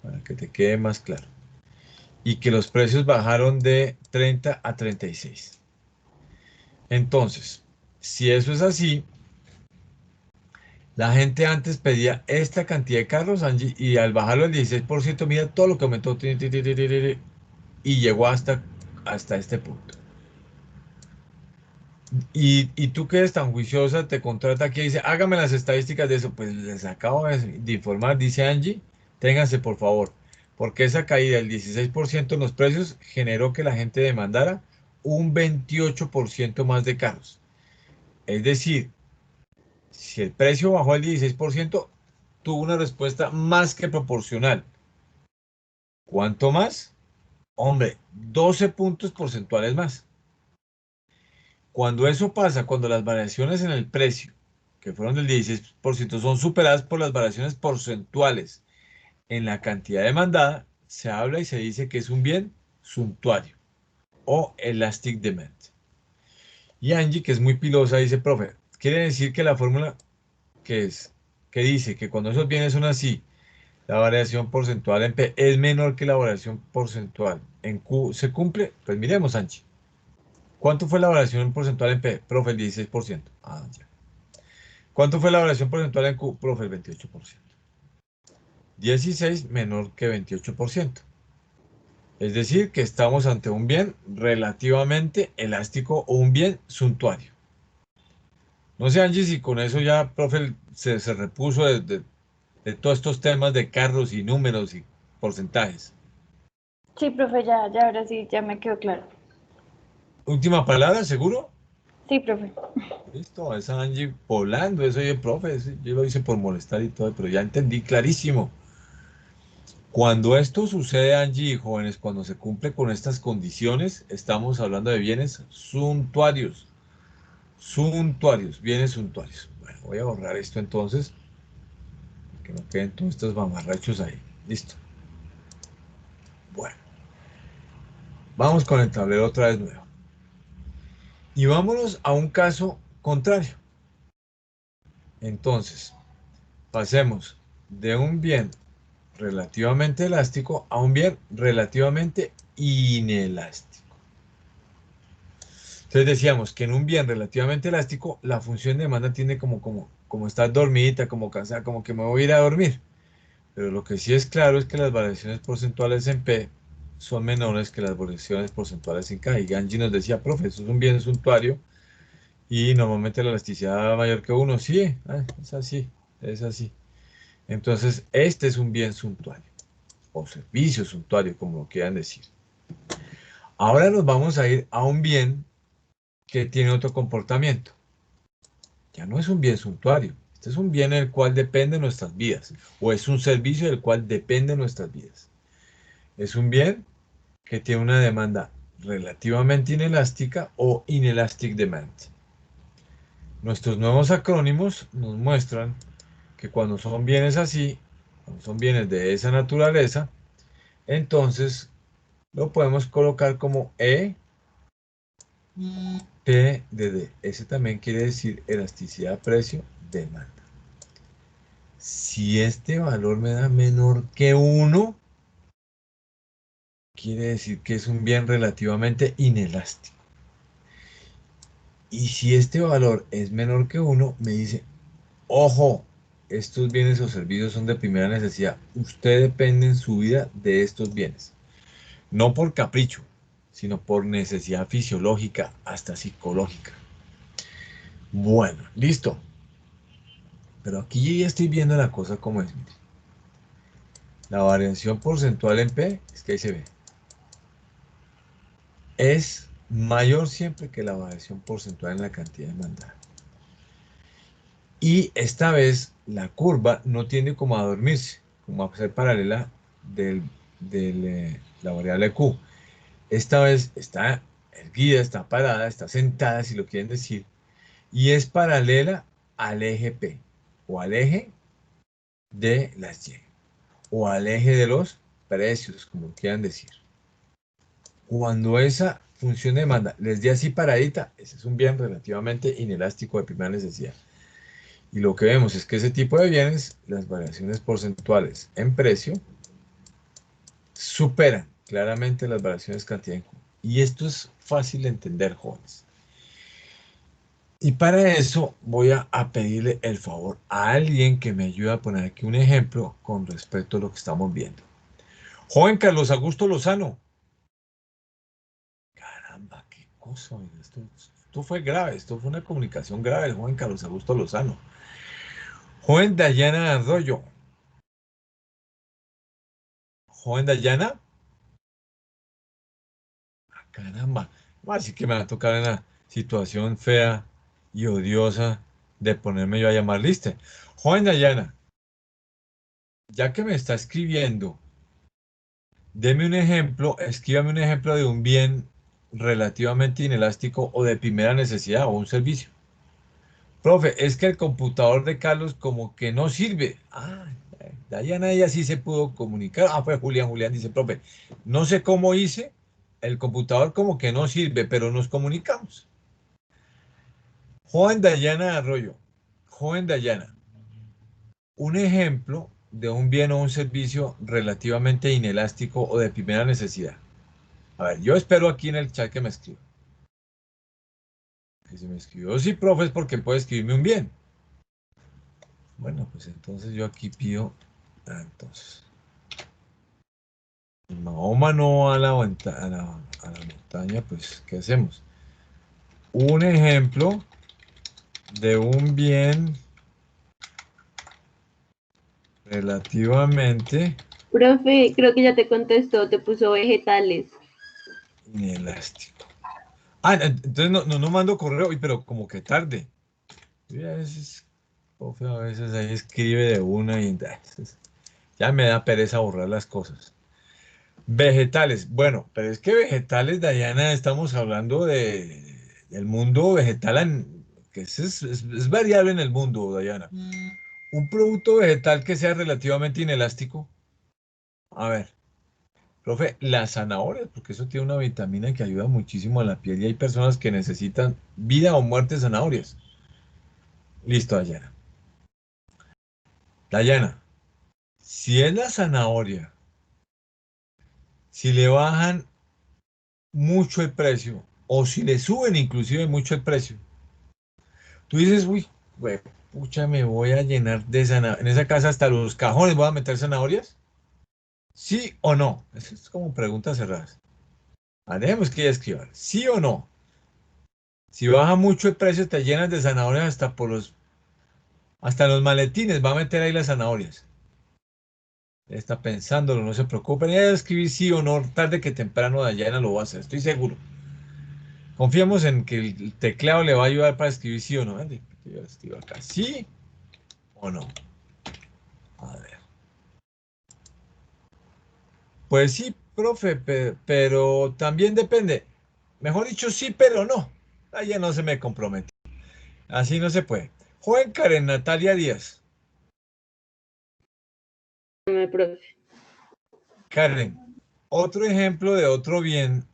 para que te quede más claro. Y que los precios bajaron de 30 a 36. Entonces, si eso es así, la gente antes pedía esta cantidad de carros, Angie, y al bajarlo al 16%, mira todo lo que aumentó, y llegó hasta este punto. Y tú que eres tan juiciosa, te contrata aquí y dice, hágame las estadísticas de eso. Pues les acabo de informar, dice Angie, ténganse por favor, porque esa caída del 16% en los precios generó que la gente demandara un 28% más de carros. Es decir, si el precio bajó al 16%, tuvo una respuesta más que proporcional. ¿Cuánto más? Hombre, 12 puntos porcentuales más. Cuando eso pasa, cuando las variaciones en el precio, que fueron del 16%, son superadas por las variaciones porcentuales en la cantidad demandada, se habla y se dice que es un bien suntuario o elastic demand. Y Angie, que es muy pilosa, dice, profe, quiere decir que la fórmula que dice que cuando esos bienes son así, la variación porcentual en P es menor que la variación porcentual en Q, ¿se cumple? Pues miremos, Angie. ¿Cuánto fue la variación porcentual en P? Profe, el 16%. Ah, ya. ¿Cuánto fue la variación porcentual en Q? Profe, el 28%. 16 menor que 28%. Es decir, que estamos ante un bien relativamente elástico o un bien suntuario. No sé, Angie, si con eso ya, profe, se repuso de todos estos temas de carros y números y porcentajes. Sí, profe, ya ahora sí, ya me quedó claro. Última palabra, ¿seguro? Sí, profe. Listo, esa Angie volando, eso yo, profe, yo lo hice por molestar y todo, pero ya entendí clarísimo. Cuando esto sucede, Angie y jóvenes, cuando se cumple con estas condiciones, estamos hablando de bienes suntuarios. Suntuarios, bienes suntuarios. Bueno, voy a borrar esto entonces, que no queden todos estos mamarrachos ahí. Listo. Bueno, vamos con el tablero otra vez nuevo. Y vámonos a un caso contrario. Entonces, pasemos de un bien relativamente elástico a un bien relativamente inelástico. Entonces decíamos que en un bien relativamente elástico, la función de demanda tiene como estar dormidita, como cansada, como que me voy a ir a dormir. Pero lo que sí es claro es que las variaciones porcentuales en P son menores que las variaciones porcentuales en K. Y Ganji nos decía, profe, eso es un bien suntuario y normalmente la elasticidad mayor que 1. Sí, es así, es así. Entonces, este es un bien suntuario o servicio suntuario, como lo quieran decir. Ahora nos vamos a ir a un bien que tiene otro comportamiento. Ya no es un bien suntuario. Este es un bien en el cual depende nuestras vidas, o es un servicio del cual depende nuestras vidas. Es un bien que tiene una demanda relativamente inelástica o inelastic demand. Nuestros nuevos acrónimos nos muestran que cuando son bienes así, cuando son bienes de esa naturaleza, entonces lo podemos colocar como E, P de D. Ese también quiere decir elasticidad precio-demanda. Si este valor me da menor que 1, quiere decir que es un bien relativamente inelástico. Y si este valor es menor que 1, me dice, ojo, estos bienes o servicios son de primera necesidad. Usted depende en su vida de estos bienes. No por capricho, sino por necesidad fisiológica, hasta psicológica. Bueno, listo. Pero aquí yo ya estoy viendo la cosa como es. Mire. La variación porcentual en P, es que ahí se ve, es mayor siempre que la variación porcentual en la cantidad demandada. Y esta vez la curva no tiende como a dormirse, como a ser paralela de la variable Q. Esta vez está erguida, está parada, está sentada, si lo quieren decir, y es paralela al eje P, o al eje de las Y, o al eje de los precios, como quieran decir. Cuando esa función de demanda les dé así paradita, ese es un bien relativamente inelástico de primera necesidad. Y lo que vemos es que ese tipo de bienes, las variaciones porcentuales en precio, superan claramente las variaciones cantidad en Q. Y esto es fácil de entender, jóvenes. Y para eso voy a pedirle el favor a alguien que me ayude a poner aquí un ejemplo con respecto a lo que estamos viendo. Joven Carlos Augusto Lozano. Caramba, qué cosa, oiga, esto fue grave, esto fue una comunicación grave del joven Carlos Augusto Lozano. Joven Dayana Arroyo. Joven Dayana. Caramba, así que me va a tocar una situación fea y odiosa de ponerme yo a llamar lista. Joven Dayana, ya que me está escribiendo, deme un ejemplo, escríbame un ejemplo de un bien relativamente inelástico o de primera necesidad o un servicio. Profe, es que el computador de Carlos como que no sirve. Ah, Dayana, ella sí se pudo comunicar. Ah, fue Julián. Julián dice, profe, no sé cómo hice, el computador como que no sirve, pero nos comunicamos. Joven Dayana Arroyo, joven Dayana, un ejemplo de un bien o un servicio relativamente inelástico o de primera necesidad. A ver, yo espero aquí en el chat que me escriba. Que si me escribió, sí, profe, es porque puede escribirme un bien. Bueno, pues entonces yo aquí pido, entonces, Mahoma no va a la montaña, pues, ¿qué hacemos? Un ejemplo de un bien relativamente Profe, creo que ya te contestó, te puso vegetales. inelástico. Ah, entonces no mando correo, pero como que tarde. Yo a veces, profe, a veces ahí escribe de una y entonces, ya me da pereza borrar las cosas. Vegetales, bueno, pero es que vegetales, Dayana, estamos hablando del mundo vegetal, que es variable en el mundo, Dayana. Un producto vegetal que sea relativamente inelástico. A ver, profe, las zanahorias, porque eso tiene una vitamina que ayuda muchísimo a la piel y hay personas que necesitan vida o muerte de zanahorias. Listo, Dayana. Dayana, si es la zanahoria, si le bajan mucho el precio o si le suben inclusive mucho el precio, tú dices, uy, güey, pucha, me voy a llenar de zanahorias. En esa casa hasta los cajones voy a meter zanahorias. ¿Sí o no? Eso es como preguntas cerradas. Haremos que ella escriba. ¿Sí o no? Si baja mucho el precio, te llenas de zanahorias hasta los maletines. Va a meter ahí las zanahorias. Está pensándolo, no se preocupen. Ella va a escribir sí o no. Tarde que temprano Dayana lo va a hacer. Estoy seguro. Confiemos en que el teclado le va a ayudar para escribir sí o no. Yo escribo acá. ¿Sí o no? A ver. Pues sí, profe, pero también depende. Mejor dicho, sí, pero no. Allá no se me compromete. Así no se puede. Joven Karen Natalia Díaz. Profe. Karen, otro ejemplo de otro bien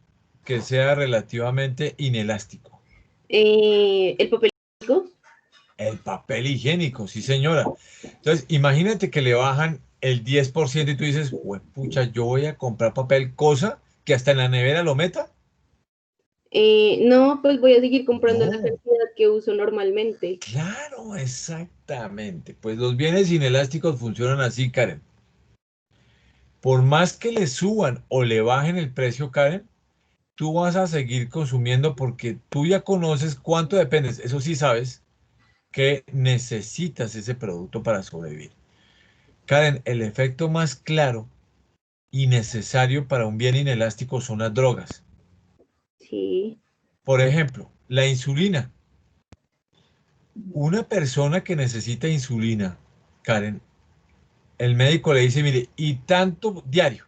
que sea relativamente inelástico. El papel higiénico. El papel higiénico, sí señora. Entonces, imagínate que le bajan el 10% y tú dices, pucha, yo voy a comprar papel, cosa que hasta en la nevera lo meta. No, pues voy a seguir comprando la No, cantidad que uso normalmente. claro, exactamente. Pues los bienes inelásticos funcionan así, Karen. Por más que le suban o le bajen el precio, Karen, tú vas a seguir consumiendo porque tú ya conoces cuánto dependes. Eso sí sabes que necesitas ese producto para sobrevivir. Karen, el efecto más claro y necesario para un bien inelástico son las drogas. Sí. Por ejemplo, la insulina. Una persona que necesita insulina, Karen, el médico le dice, mire, y tanto diario.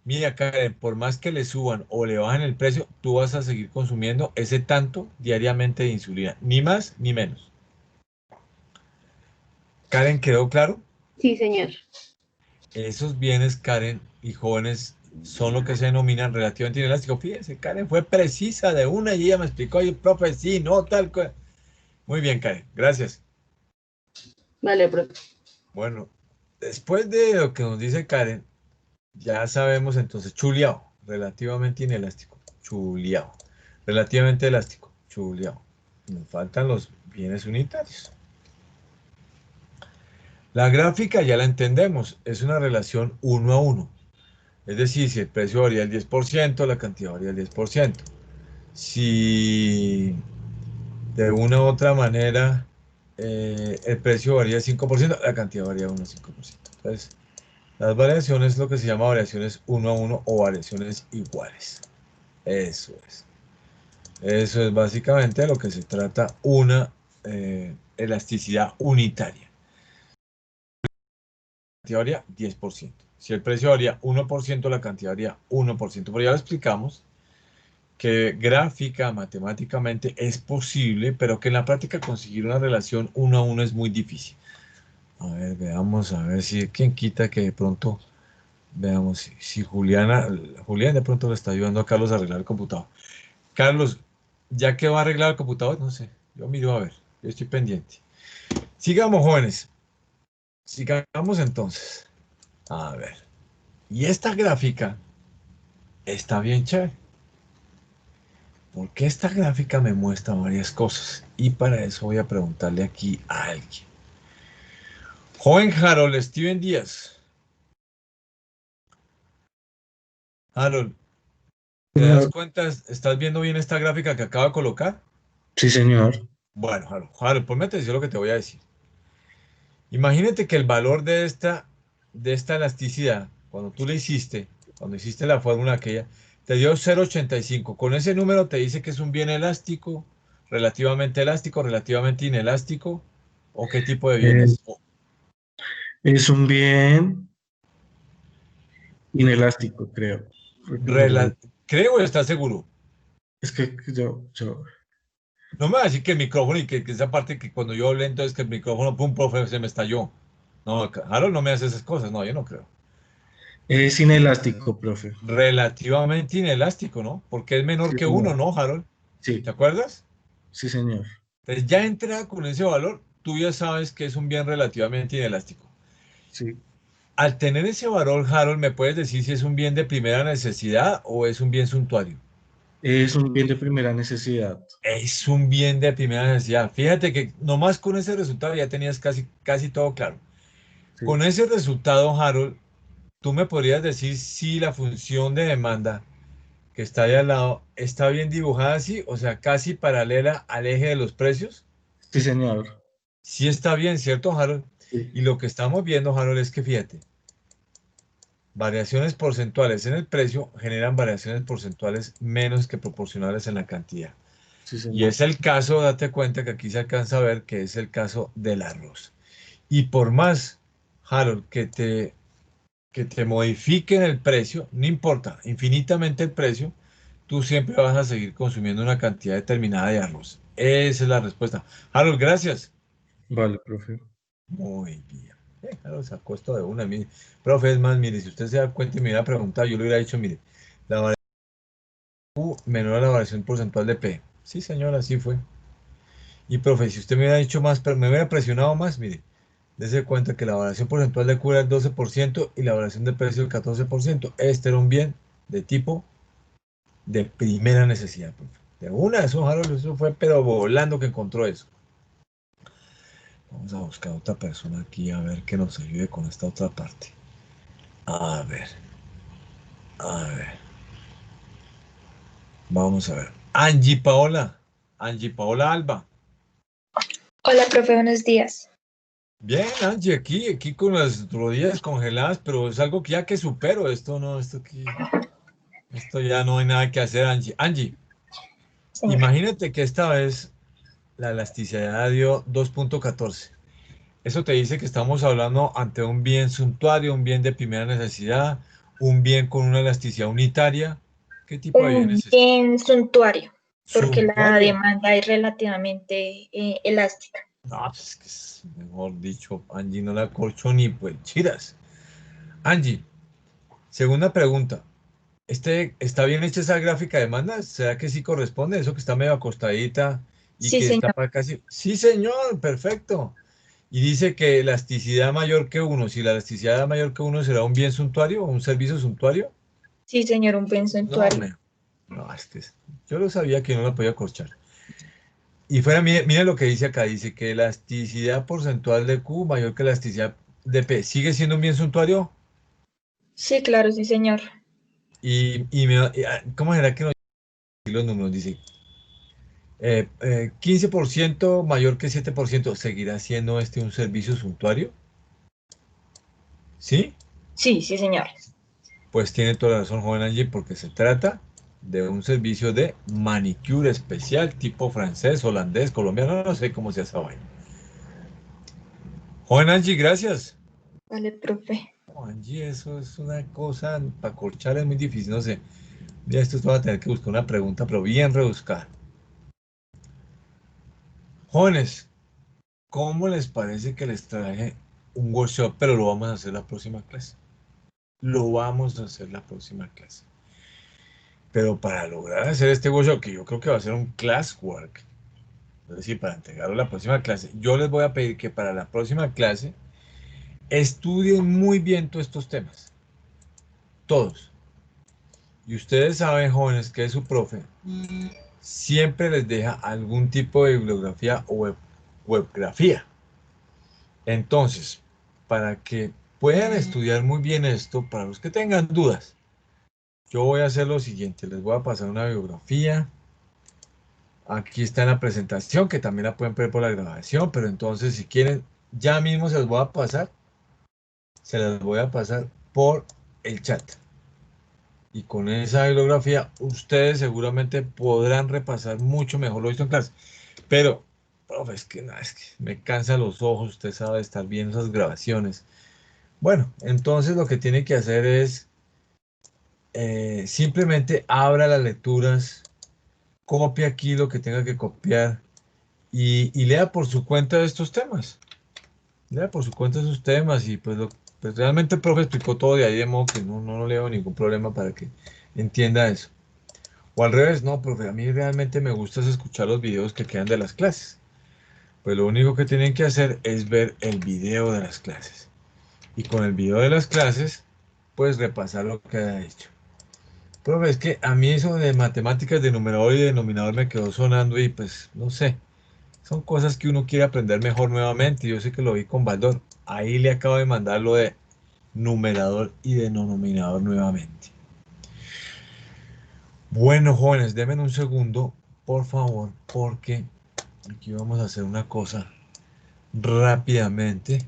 mira, Karen, por más que le suban o le bajen el precio, tú vas a seguir consumiendo ese tanto diariamente de insulina, ni más ni menos. Karen, ¿quedó claro? Sí, señor. Esos bienes, Karen, y jóvenes, son lo que se denominan relativamente inelásticos. Fíjense, Karen fue precisa de una y ella me explicó, oye, profe, sí, no, tal cual. Muy bien, Karen, gracias. Vale, profe. Bueno, después de lo que nos dice Karen, ya sabemos entonces, chuleado, relativamente inelástico, chuleado, relativamente elástico, chuleado. Nos faltan los bienes unitarios. La gráfica ya la entendemos, es una relación 1 a 1. Es decir, si el precio varía el 10%, la cantidad varía el 10%. Si de una u otra manera el precio varía el 5%, la cantidad varía un 5%. Entonces, las variaciones es lo que se llama variaciones 1 a 1 o variaciones iguales. Eso es. Eso es básicamente de lo que se trata una elasticidad unitaria. La cantidad varía 10%. Si el precio varía 1%, la cantidad varía 1%. Pero ya lo explicamos que gráfica, matemáticamente es posible, pero que en la práctica conseguir una relación 1 a 1 es muy difícil. A ver, veamos, a ver si quién quita que de pronto, veamos si Julián de pronto le está ayudando a Carlos a arreglar el computador. Carlos, ¿ya que va a arreglar el computador? No sé, yo miro a ver, yo estoy pendiente. Sigamos, jóvenes, sigamos entonces. A ver, y esta gráfica está bien chévere. Porque esta gráfica me muestra varias cosas y para eso voy a preguntarle aquí a alguien. Joven Harold Steven Díaz. Harold, ¿te das Señor. cuenta? ¿Estás viendo bien esta gráfica que acabo de colocar? Sí, señor. Bueno, Harold, ponme atención a lo que te voy a decir. Imagínate que el valor de esta elasticidad, cuando hiciste la fórmula aquella, te dio 0,85. Con ese número te dice que es un bien elástico, relativamente inelástico, o qué tipo de Eh, bienes. es un bien inelástico, creo. Recuerdo. Rela- Creo, ¿estás seguro? Es que yo, No me va a decir que el micrófono y que esa parte que cuando yo hablé entonces que el micrófono, pum, profe, se me estalló. No, Harold no me hace esas cosas, no, yo no creo. es inelástico, profe. Relativamente inelástico, ¿no? Porque es menor Sí, que señor. uno, ¿no, Harold? ¿Te Sí, acuerdas? sí, señor. Entonces ya entra con ese valor, tú ya sabes que es un bien relativamente inelástico. Sí. Al tener ese valor, Harold, ¿me puedes decir si es un bien de primera necesidad o es un bien suntuario? Es un bien de primera necesidad. Es un bien de primera necesidad. Fíjate que nomás con ese resultado ya tenías casi, casi todo claro. Sí. Con ese resultado, Harold, tú me podrías decir si la función de demanda que está ahí al lado está bien dibujada así, o sea, casi paralela al eje de los precios. Sí, señor. Sí está bien, ¿cierto, Harold? Sí. Y lo que estamos viendo, Harold, es que fíjate, variaciones porcentuales en el precio generan variaciones porcentuales menos que proporcionales en la cantidad. Sí, Y señor. es el caso, date cuenta que aquí se alcanza a ver que es el caso del arroz. Y por más, Harold, que te modifiquen el precio, no importa, infinitamente el precio, tú siempre vas a seguir consumiendo una cantidad determinada de arroz. Esa es la respuesta. Harold, gracias. Vale, profe. Muy bien. Harold sacó esto de una. Mire. Profe, es más, mire, si usted se da cuenta y me hubiera preguntado, yo le hubiera dicho, mire, la variación U menor a la variación porcentual de P. Sí, señor, así fue. Y profe, si usted me hubiera dicho más, pero me hubiera presionado más, mire, dése cuenta que la variación porcentual de Q era el 12% y la variación de precio el 14%. Este era un bien de tipo de primera necesidad, profe. De una de esos, Harold, eso fue pero volando que encontró eso. Vamos a buscar a otra persona aquí a ver que nos ayude con esta otra parte. A ver, a ver. Vamos a ver. Angie Paola. Angie Paola Alba. Hola, profe, buenos días. Bien, Angie, aquí con las rodillas congeladas, pero es algo que ya que supero. Esto ya no hay nada que hacer, Angie. Angie, Señor. imagínate que esta vez la elasticidad dio 2,14. Eso te dice que estamos hablando ante un bien suntuario, un bien de primera necesidad, un bien con una elasticidad unitaria. ¿Qué tipo de bien Un es este? bien suntuario, porque la Suntuario. demanda es relativamente elástica. No, pues es que mejor dicho, Angie no la corcho ni pues chiras. Angie, segunda pregunta. ¿Está bien hecha esa gráfica de demanda? ¿Será que sí corresponde? Eso que está medio acostadita y Sí, que está señor. para casi. Sí, señor, perfecto. Y dice que elasticidad mayor que uno. Si la elasticidad mayor que uno será un bien suntuario o un servicio suntuario. Sí, señor, un bien No, suntuario. no, yo lo sabía que no la podía corchar. Y fuera, mire lo que dice acá. Dice que elasticidad porcentual de Q mayor que elasticidad de P. ¿Sigue siendo un bien suntuario? Sí, claro, sí, señor. ¿Cómo será que no los números? Dice 15% mayor que 7%, ¿seguirá siendo este un servicio suntuario? ¿Sí? Sí, sí, señor. Pues tiene toda la razón, joven Angie, porque se trata de un servicio de manicure especial, tipo francés, holandés, colombiano, no sé cómo se hace esa vaina. Joven Angie, gracias. Vale, profe. Oh, Angie, eso es una cosa, para corchar es muy difícil, no sé. Ya esto va a tener que buscar una pregunta, pero bien rebuscada. Jóvenes, ¿cómo les parece que les traje un workshop? Pero lo vamos a hacer la próxima clase. Lo vamos a hacer la próxima clase. Pero para lograr hacer este workshop, que yo creo que va a ser un classwork, es decir, para entregarlo a la próxima clase, yo les voy a pedir que para la próxima clase estudien muy bien todos estos temas. Todos. Y ustedes saben, jóvenes, que su profe siempre les deja algún tipo de bibliografía o webgrafía. Entonces, para que puedan estudiar muy bien esto, para los que tengan dudas, yo voy a hacer lo siguiente, les voy a pasar una biografía. Aquí está en la presentación, que también la pueden ver por la grabación, pero entonces si quieren, ya mismo se las voy a pasar por el chat. Y con esa bibliografía, ustedes seguramente podrán repasar mucho mejor lo visto en clase. Pero, profe, es que me cansan los ojos, usted sabe, estar viendo esas grabaciones. Bueno, entonces lo que tiene que hacer es simplemente abra las lecturas, copie aquí lo que tenga que copiar y lea por su cuenta estos temas. Lea por su cuenta esos temas y pues realmente el profe explicó todo de ahí de modo que no le veo ningún problema para que entienda eso. O al revés, no, profe, a mí realmente me gusta es escuchar los videos que quedan de las clases. Pues lo único que tienen que hacer es ver el video de las clases. Y con el video de las clases, pues repasar lo que ha hecho. Profe, es que a mí eso de matemáticas de numerador y denominador me quedó sonando y pues no sé, son cosas que uno quiere aprender mejor nuevamente. Yo sé que lo vi con Baldor. Ahí le acabo de mandar lo de numerador y denominador nuevamente. Bueno, jóvenes, denme un segundo, por favor, porque aquí vamos a hacer una cosa rápidamente.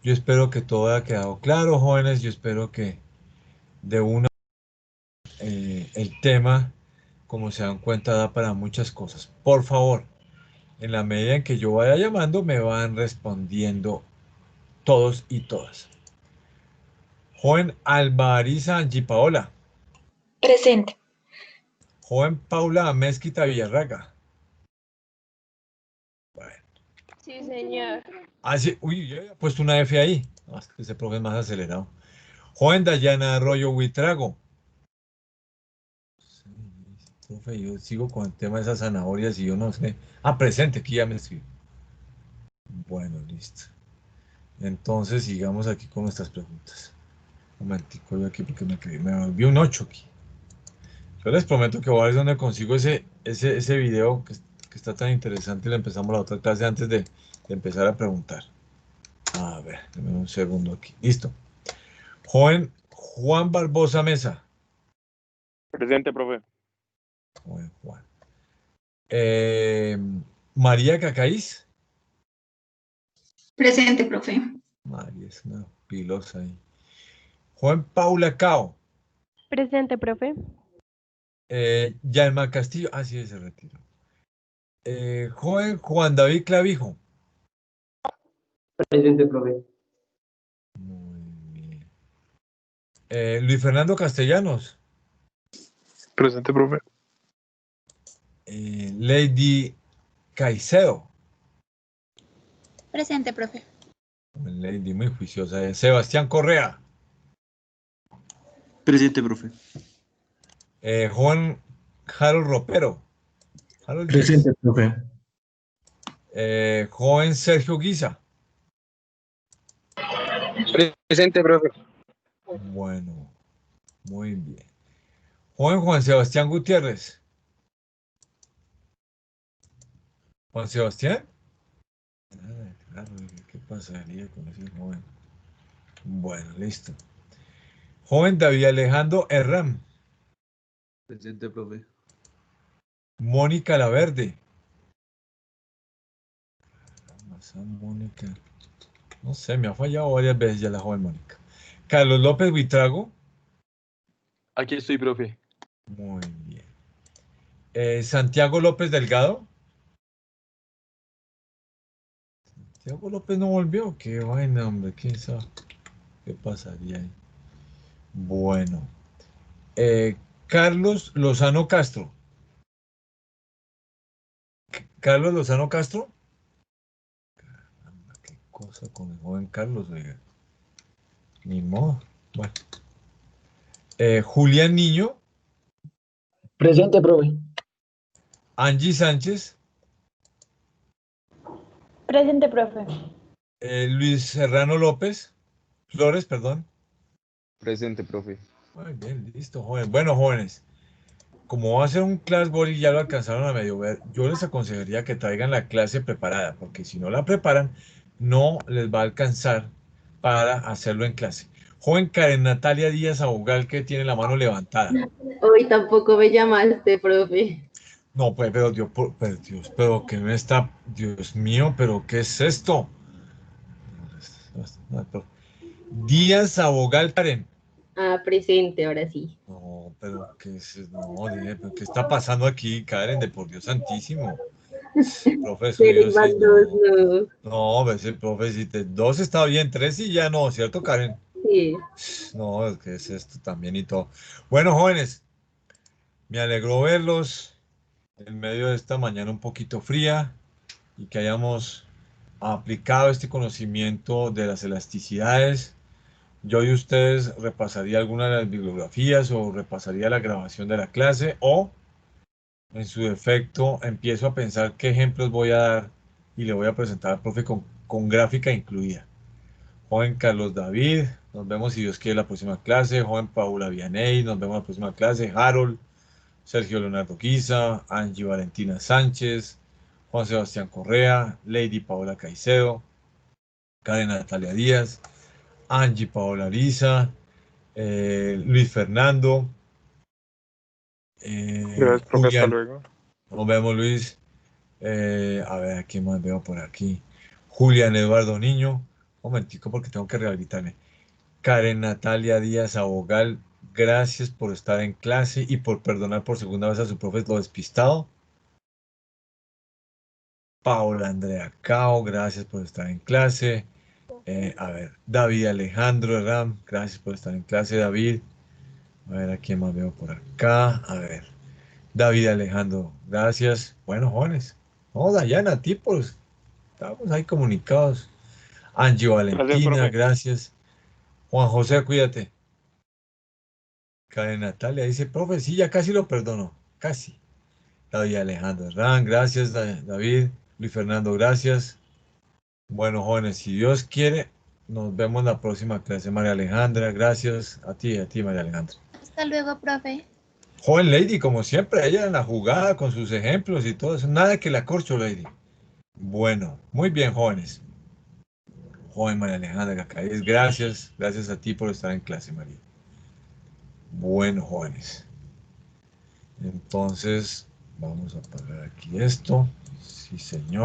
Yo espero que todo haya quedado claro, jóvenes. Yo espero que de una el tema, como se dan cuenta, da para muchas cosas. Por favor, en la medida en que yo vaya llamando, me van respondiendo todos y todas. Joven Alvariza Angie Paola. Presente. Joven Paula Mezquita Villarraga. Bueno. Sí, señor. Ah, sí. Uy, yo había puesto una F ahí. No, es que ese profe es más acelerado. Joven Dayana Arroyo Huitrago. Sí, profe, yo sigo con el tema de esas zanahorias y yo no sé. Ah, presente, aquí ya me escribo. Bueno, listo. Entonces sigamos aquí con nuestras preguntas. Un momentico yo aquí porque me volvió un 8 aquí. Yo les prometo que voy a ver dónde consigo ese video que está tan interesante y le empezamos la otra clase antes de empezar a preguntar. A ver, denme un segundo aquí. Listo. Joven Juan Barbosa Mesa. Presente, profe. Joven Juan. Eh, María Cacaís. Presente, profe. María es una pilosa ahí. Joven Paula Cao. Presente, profe. Yalma Castillo. Ah, sí, se retiró. Joven Juan David Clavijo. Presente, profe. Muy bien. Luis Fernando Castellanos. Presente, profe. Lady Caicedo. Presente, profe. Lady muy juiciosa. Sebastián Correa. Presente, profe. Juan Harold Ropero. Harold Presente, profe. Joven Sergio Guisa. Presente, profe. Bueno, muy bien. Joven Juan Sebastián Gutiérrez. Juan Sebastián. Claro, ¿qué pasaría con ese joven? Bueno, listo. Joven David Alejandro Herrán. Presente, profe. Mónica Laverde. Mónica. No sé, me ha fallado varias veces ya la joven Mónica. Carlos López Buitrago. Aquí estoy, profe. Muy bien. Santiago López Delgado. Santiago López no volvió. Qué vaina, hombre. ¿Quién sabe qué pasaría ahí? Bueno. Carlos Lozano Castro. Carlos Lozano Castro. Caramba, qué cosa con el joven Carlos, oiga. Ni modo. Bueno. Julián Niño. Presente, profe. Angie Sánchez. Presente, profe. Luis Serrano López. Flores, perdón. Presente, profe. Muy bien, listo, joven. Bueno, jóvenes, como va a ser un class ball y ya lo alcanzaron a medio ver, yo les aconsejaría que traigan la clase preparada, porque si no la preparan, no les va a alcanzar para hacerlo en clase. Joven Karen Natalia Díaz Abogal, que tiene la mano levantada. Hoy tampoco me llamaste, profe. No, pues, pero Dios, pero que me está, Dios mío, pero ¿qué es esto? Díaz Abogal Karen. Ah, presente, ahora sí. No, pero ¿qué es? No, dije, pero ¿qué está pasando aquí, Karen? De por Dios santísimo. Profesor, Pero yo sí, igual dos no. no. No, pues el profe, si dos está bien, tres y ya no, ¿cierto, Karen? Sí. No, ¿qué es esto también y todo? Bueno, jóvenes, me alegró verlos en medio de esta mañana un poquito fría y que hayamos aplicado este conocimiento de las elasticidades. Yo y ustedes repasaría alguna de las bibliografías o repasaría la grabación de la clase o, en su defecto, empiezo a pensar qué ejemplos voy a dar y le voy a presentar al profe con gráfica incluida. Joven Carlos David, nos vemos si Dios quiere la próxima clase. Joven Paula Vianey, nos vemos la próxima clase. Harold, Sergio Leonardo Guisa, Angie Valentina Sánchez, Juan Sebastián Correa, Lady Paola Caicedo, Karen Natalia Díaz, Angie Paola Ariza, Luis Fernando, Gracias, profe. Hasta Julián, luego. nos vemos Luis. A ver, ¿a quién más veo por aquí? Julián Eduardo Niño. Un momentico porque tengo que rehabilitarme. Karen Natalia Díaz Abogal, gracias por estar en clase y por perdonar por segunda vez a su profe lo despistado. Paula Andrea Cao, gracias por estar en clase. A ver, David Alejandro Ram, gracias por estar en clase, David. A ver, ¿a quién más veo por acá? A ver, David Alejandro, gracias. Bueno, jóvenes. No, Dayana, tipos. Estamos ahí comunicados. Angie Gracias, Valentina, profe. gracias. Juan José, cuídate. Karen Natalia dice, profe, sí, ya casi lo perdono. Casi. David Alejandro Herrán, gracias, David. Luis Fernando, gracias. Bueno, jóvenes, si Dios quiere, nos vemos la próxima clase. María Alejandra, gracias. A ti, María Alejandra. Hasta luego, profe. Joven Lady, como siempre, ella en la jugada con sus ejemplos y todo eso. Nada que la corcho, Lady. Bueno, muy bien, jóvenes. Joven María Alejandra Cacaíz, gracias. Gracias a ti por estar en clase, María. Bueno, jóvenes. Entonces, vamos a apagar aquí esto. Sí, señor.